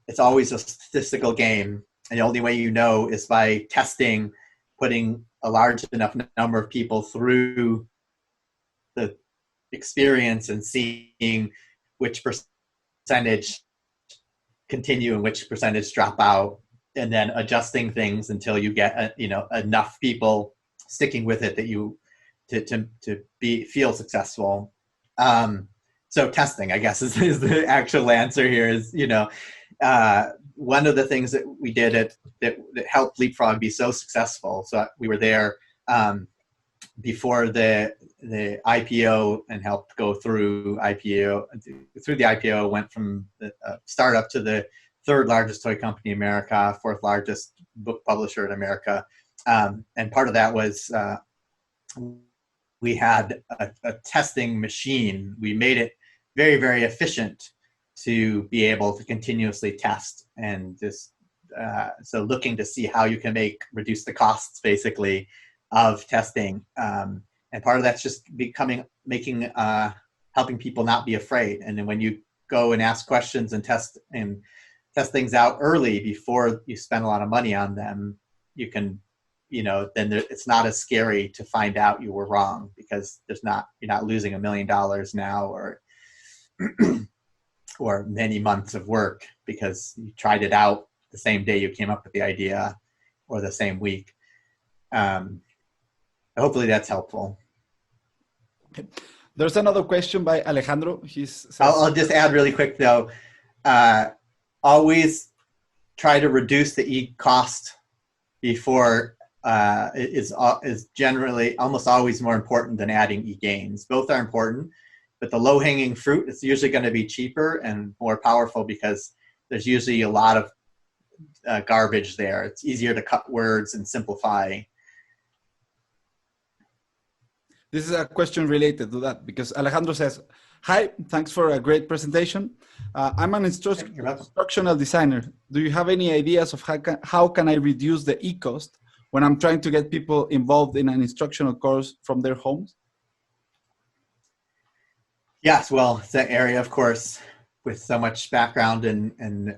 B: it's always a statistical game. And the only way you know is by testing, putting a large enough number of people through the experience and seeing which percentage continue and which percentage drop out, and then adjusting things until you get enough people sticking with it that you to feel successful. So testing, I guess, is the actual answer here. Is one of the things that we did that helped Leapfrog be so successful. So we were there before the IPO and helped go through IPO. Through the IPO, went from the startup to the 3rd largest toy company in America, 4th largest book publisher in America. And part of that was we had a testing machine. We made it very, very efficient to be able to continuously test, and just so looking to see how you can reduce the costs basically of testing. And part of that's just helping people not be afraid. And then when you go and ask questions and test things out early before you spend a lot of money on them, you can, then it's not as scary to find out you were wrong, because you're not losing $1 million now, or or many months of work because you tried it out the same day you came up with the idea or the same week. Hopefully that's helpful.
A: Okay. There's another question by Alejandro.
B: I'll just add really quick though, always try to reduce the e-cost before is generally almost always more important than adding e-gains. Both are important, but the low-hanging fruit is usually going to be cheaper and more powerful because there's usually a lot of garbage there. It's easier to cut words and simplify.
A: This is a question related to that because Alejandro says, hi, thanks for a great presentation. I'm an instructional designer. Do you have any ideas of how can I reduce the e-cost when I'm trying to get people involved in an instructional course from their homes?
B: Yes, well, it's an area, of course, with so much background in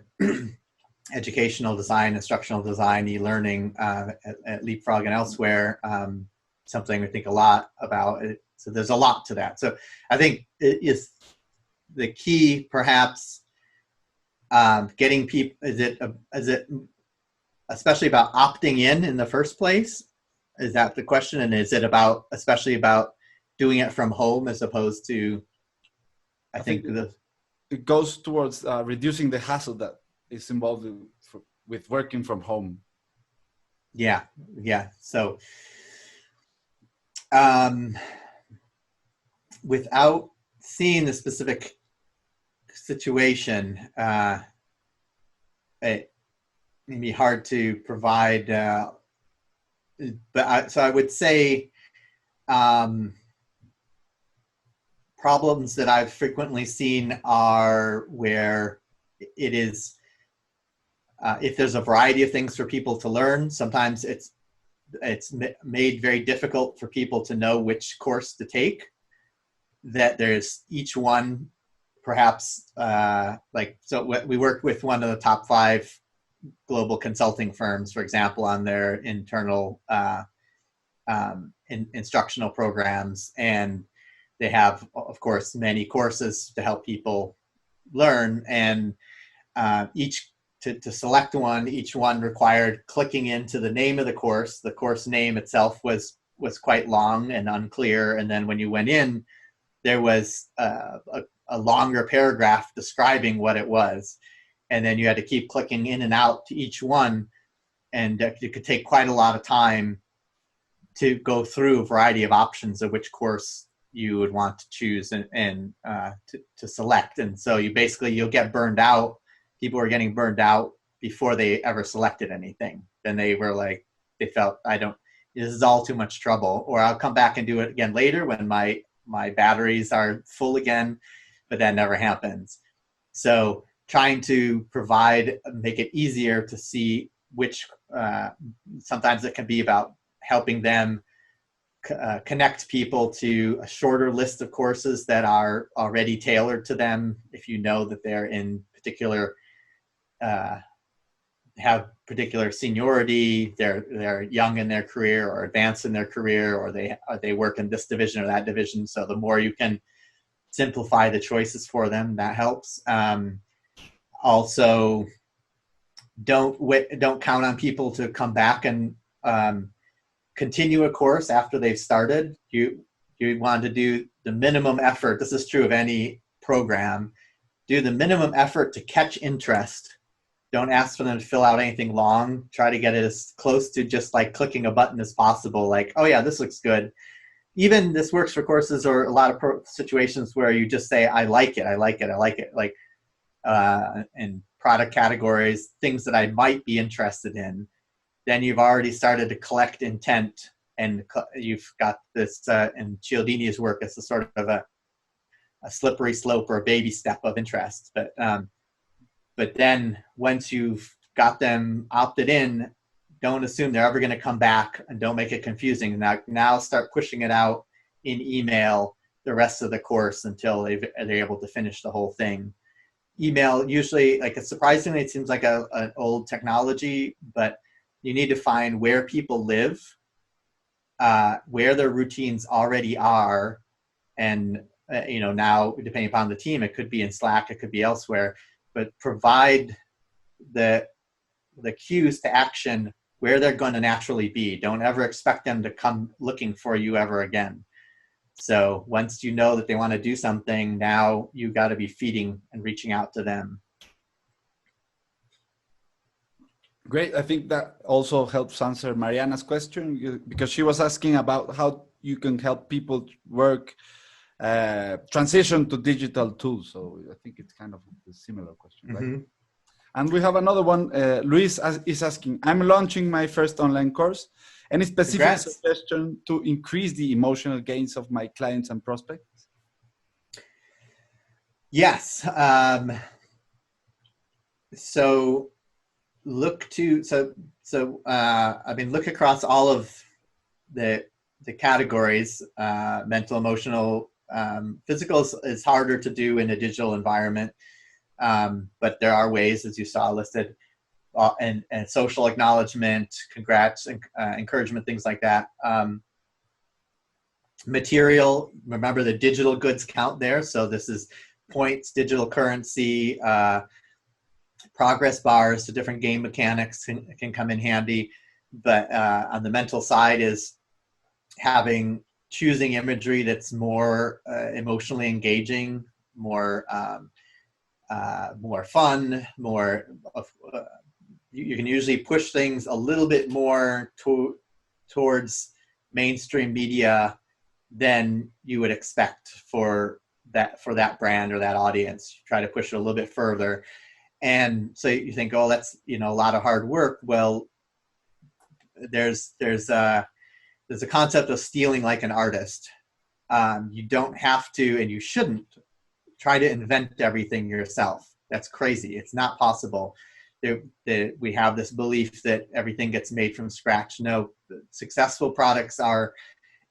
B: educational design, instructional design, e-learning at Leapfrog and elsewhere, something we think a lot about. So there's a lot to that. So I think it is the key, perhaps, getting people, is it especially about opting in the first place? Is that the question? And is it about, especially about doing it from home as opposed to, I think
A: it goes towards reducing the hassle that is involved with working from home.
B: Yeah. So without seeing the specific situation, it may be hard to provide, so I would say problems that I've frequently seen are where it is, if there's a variety of things for people to learn, sometimes it's made very difficult for people to know which course to take, that there's each one perhaps so we worked with one of the top 5 global consulting firms, for example, on their internal instructional programs, and they have, of course, many courses to help people learn, and to select one, each one required clicking into the name of the course. The course name itself was quite long and unclear, and then when you went in, there was a longer paragraph describing what it was, and then you had to keep clicking in and out to each one, and it could take quite a lot of time to go through a variety of options of which course you would want to choose and to select. And so you'll get burned out. People were getting burned out before they ever selected anything. Then they were like, they felt, this is all too much trouble, or I'll come back and do it again later when my batteries are full again, but that never happens. So trying to make it easier to see which, sometimes it can be about helping them connect people to a shorter list of courses that are already tailored to them. If you know that they're in particular, have particular seniority, they're young in their career or advanced in their career, or they work in this division or that division. So the more you can simplify the choices for them, that helps. Also, don't count on people to come back and continue a course after they've started. You want to do the minimum effort. This is true of any program. Do the minimum effort to catch interest. Don't ask for them to fill out anything long. Try to get it as close to just like clicking a button as possible. Like, oh yeah, this looks good. Even this works for courses or a lot of situations where you just say, I like it. Like, in product categories, things that I might be interested in. Then you've already started to collect intent, and you've got this, in Cialdini's work, it's a sort of a slippery slope or a baby step of interest. But then once you've got them opted in, don't assume they're ever going to come back, and don't make it confusing. Now start pushing it out in email the rest of the course until they're able to finish the whole thing. Email usually, surprisingly, it seems like an old technology, but you need to find where people live, where their routines already are, and now depending upon the team, it could be in Slack, it could be elsewhere, but provide the cues to action where they're going to naturally be. Don't ever expect them to come looking for you ever again. So once you know that they want to do something, now you got to be feeding and reaching out to them.
A: Great. I think that also helps answer Mariana's question, because she was asking about how you can help people work, transition to digital tools. So I think it's kind of a similar question, right? Mm-hmm. And we have another one. Luis is asking, I'm launching my first online course. Any specific suggestion to increase the emotional gains of my clients and prospects?
B: Yes. So look across all of the categories. Mental, emotional, physical is harder to do in a digital environment, but there are ways, as you saw listed, and social acknowledgement, congrats, encouragement, things like that. Material, remember the digital goods count there. So this is points, digital currency, progress bars to different game mechanics can come in handy. But on the mental side is choosing imagery that's more emotionally engaging, more fun, you can usually push things a little bit more towards mainstream media than you would expect for that brand or that audience. You try to push it a little bit further. And so you think, oh, that's, a lot of hard work. Well, there's a concept of stealing like an artist. You don't have to, and you shouldn't try to invent everything yourself. That's crazy. It's not possible. We have this belief that everything gets made from scratch. No, successful products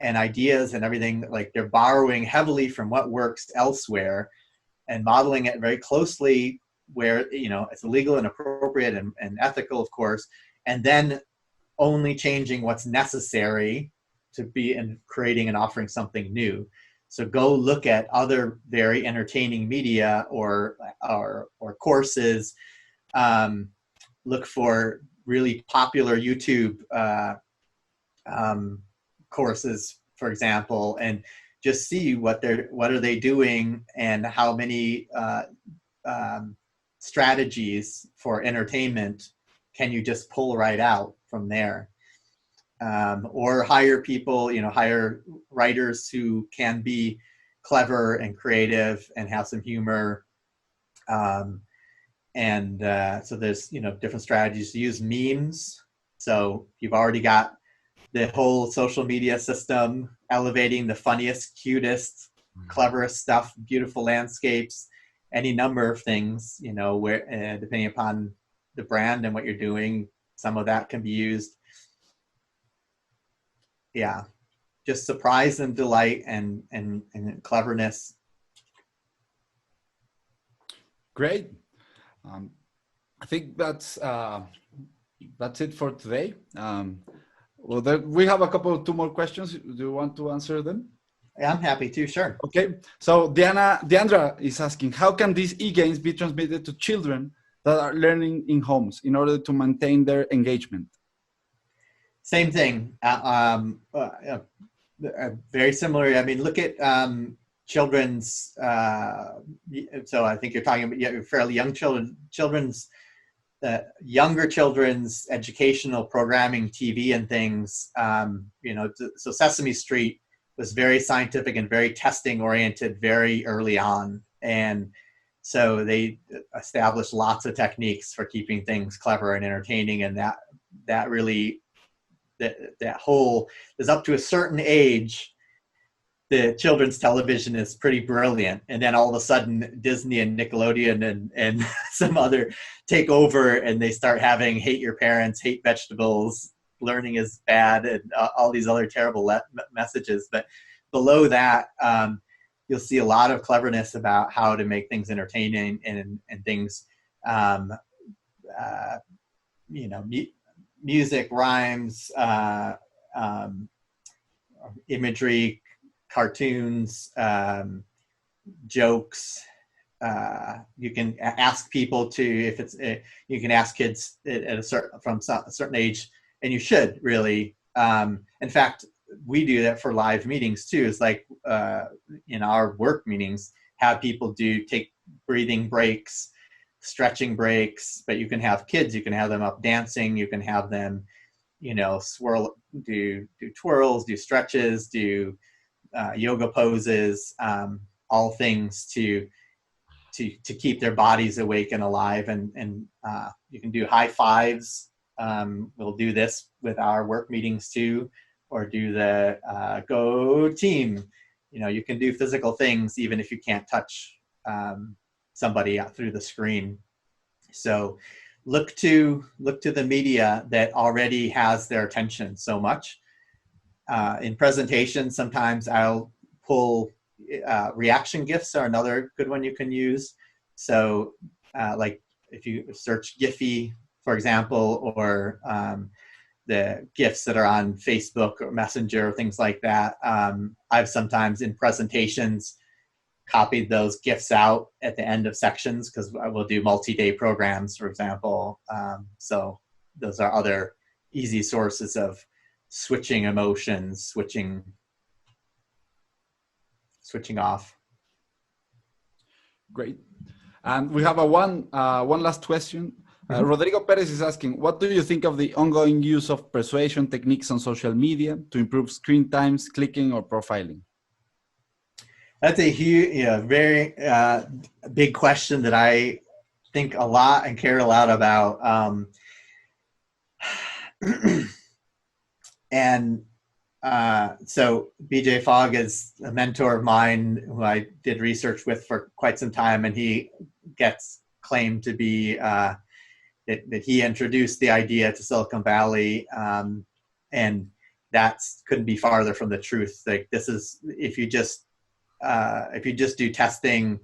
B: and ideas and everything, like they're borrowing heavily from what works elsewhere and modeling it very closely where, it's legal and appropriate and ethical, of course, and then only changing what's necessary to be in creating and offering something new. So go look at other very entertaining media or courses. Look for really popular YouTube courses, for example, and just see what are they doing and how many strategies for entertainment can you just pull right out from there. Or hire people, hire writers who can be clever and creative and have some humor. So there's, different strategies to use. Memes. So you've already got the whole social media system elevating the funniest, cutest, cleverest stuff, beautiful landscapes, any number of things, where depending upon the brand and what you're doing, some of that can be used. Yeah, just surprise and delight and cleverness. Great.
A: I think that's it for today. We have two more questions. Do you want to answer them?
B: Yeah, I'm happy to, sure.
A: Okay, so Deandra is asking, how can these e-gains be transmitted to children that are learning in homes in order to maintain their engagement?
B: Same thing. Very similar. I mean, look at children's. So I think you're talking about fairly young children's, younger children's educational programming, TV and things. So Sesame Street was very scientific and very testing oriented very early on, and so they established lots of techniques for keeping things clever and entertaining, and that really. That whole is up to a certain age, the children's television is pretty brilliant, and then all of a sudden Disney and Nickelodeon and some other take over, and they start having hate your parents, hate vegetables, learning is bad, and all these other terrible messages. But below that, you'll see a lot of cleverness about how to make things entertaining and things, music, rhymes, imagery, cartoons, jokes. You can ask people to, if it's, you can ask kids at a certain age, and you should really. In fact, we do that for live meetings too. It's like in our work meetings, have people take breathing breaks, stretching breaks, but you can have kids, you can have them up dancing, you can have them, swirl, do twirls, do stretches, do yoga poses, all things to keep their bodies awake and alive. And you can do high fives. We'll do this with our work meetings too, or do the go team. You can do physical things even if you can't touch somebody through the screen. So look to the media that already has their attention so much. In presentations, sometimes I'll pull reaction GIFs are another good one you can use. So like if you search Giphy, for example, or the GIFs that are on Facebook or Messenger, things like that. I've sometimes in presentations copied those GIFs out at the end of sections, because I will do multi-day programs, for example. So those are other easy sources of switching emotions, switching off.
A: Great. And we have one last question. Rodrigo Perez is asking, what do you think of the ongoing use of persuasion techniques on social media to improve screen times, clicking, or profiling?
B: That's a huge, very big question that I think a lot and care a lot about. And so BJ Fogg is a mentor of mine who I did research with for quite some time, and he gets claimed to be that he introduced the idea to Silicon Valley, and that's couldn't be farther from the truth. Like, this is, if you just do testing,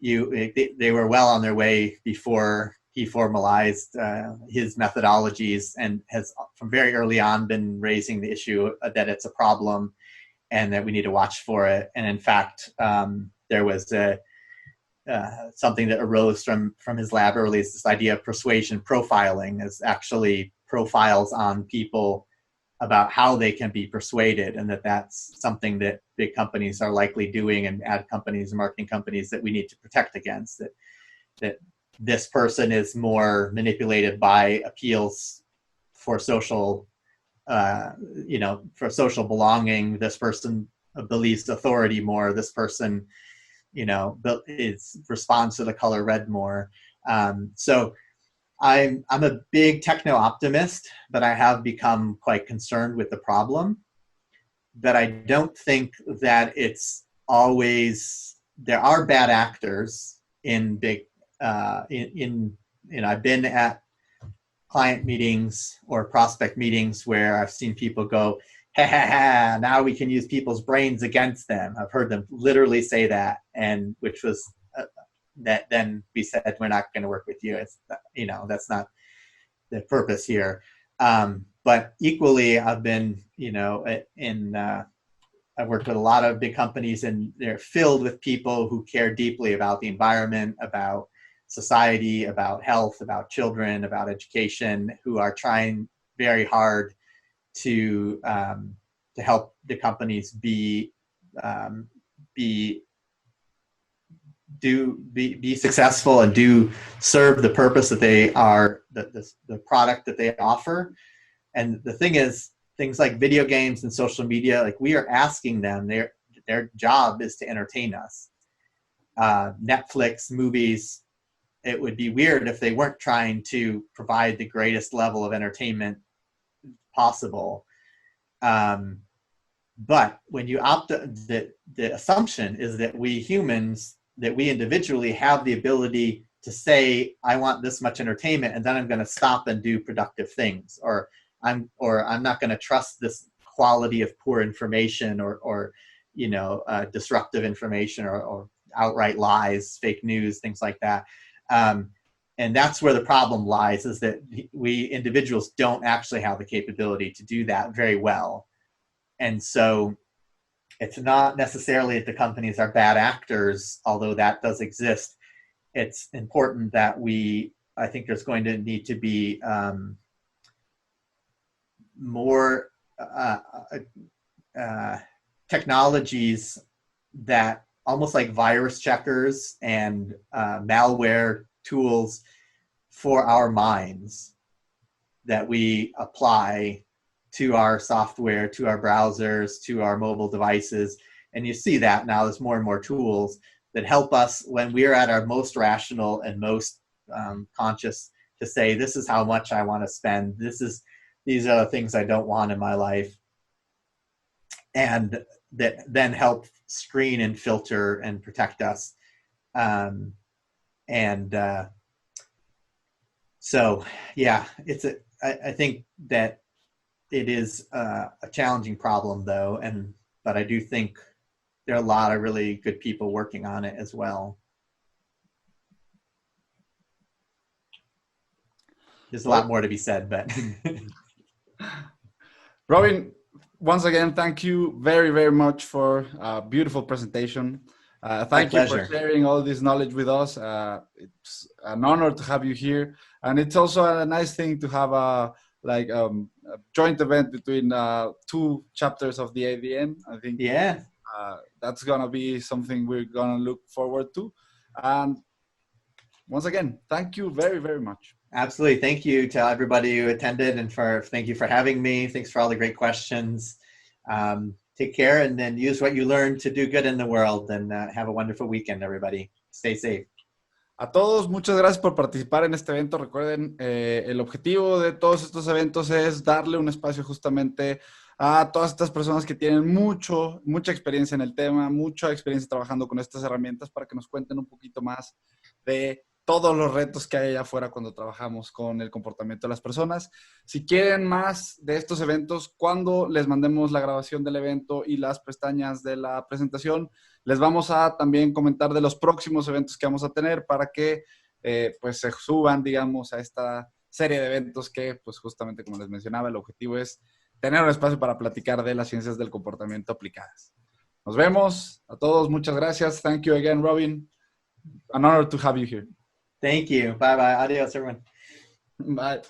B: they were well on their way before he formalized his methodologies, and has from very early on been raising the issue that it's a problem and that we need to watch for it. And in fact, there was something that arose from his lab early, is this idea of persuasion profiling, is actually profiles on people about how they can be persuaded, and that's something that big companies are likely doing, and ad companies and marketing companies, that we need to protect against. That this person is more manipulated by appeals for social, for social belonging. This person believes authority more. This person, responds to the color red more. So I'm a big techno optimist, but I have become quite concerned with the problem. But I don't think that it's always, there are bad actors in big, I've been at client meetings or prospect meetings where I've seen people go, ha ha ha, now we can use people's brains against them. I've heard them literally say that, and which was that then we said, we're not going to work with you. It's, that's not the purpose here. But equally, I've been, I've worked with a lot of big companies, and they're filled with people who care deeply about the environment, about society, about health, about children, about education, who are trying very hard to help the companies be successful and do serve the purpose that they are, the product that they offer. And the thing is, things like video games and social media, like, we are asking them, their job is to entertain us. Netflix, movies, it would be weird if they weren't trying to provide the greatest level of entertainment possible. But when you the assumption is that we humans, that we individually have the ability to say, I want this much entertainment, and then I'm going to stop and do productive things, or I'm not going to trust this quality of poor information, or disruptive information, or outright lies, fake news, things like that. And that's where the problem lies, is that we individuals don't actually have the capability to do that very well. And so it's not necessarily that the companies are bad actors, although that does exist. It's important that I think there's going to need to be more technologies that almost like virus checkers and malware tools for our minds that we apply to our software, to our browsers, to our mobile devices. And you see that now there's more and more tools that help us when we're at our most rational and most conscious to say, this is how much I want to spend. These are the things I don't want in my life. And that then help screen and filter and protect us. So yeah, I think that it is a challenging problem though. But I do think there are a lot of really good people working on it as well. There's a lot more to be said, but.
A: Robin, once again, thank you very, very much for a beautiful presentation. Thank you for sharing all this knowledge with us. It's an honor to have you here. And it's also a nice thing to have a joint event between 2 chapters of the ADN. I think that's going to be something we're going to look forward to. And once again, thank you very, very much.
B: Absolutely. Thank you to everybody who attended, and thank you for having me. Thanks for all the great questions. Take care, and then use what you learned to do good in the world, and have a wonderful weekend, everybody. Stay safe.
A: A todos, muchas gracias por participar en este evento. Recuerden, el objetivo de todos estos eventos es darle un espacio justamente a todas estas personas que tienen mucha experiencia en el tema, mucha experiencia trabajando con estas herramientas, para que nos cuenten un poquito más de todos los retos que hay allá afuera cuando trabajamos con el comportamiento de las personas. Si quieren más de estos eventos, cuando les mandemos la grabación del evento y las pestañas de la presentación, les vamos a también comentar de los próximos eventos que vamos a tener para que pues se suban, digamos, a esta serie de eventos que, pues justamente como les mencionaba, el objetivo es tener un espacio para platicar de las ciencias del comportamiento aplicadas. Nos vemos. A todos, muchas gracias. Thank you again, Robin. An honor to have you here.
B: Thank you. Bye-bye. Adios, everyone.
A: Bye.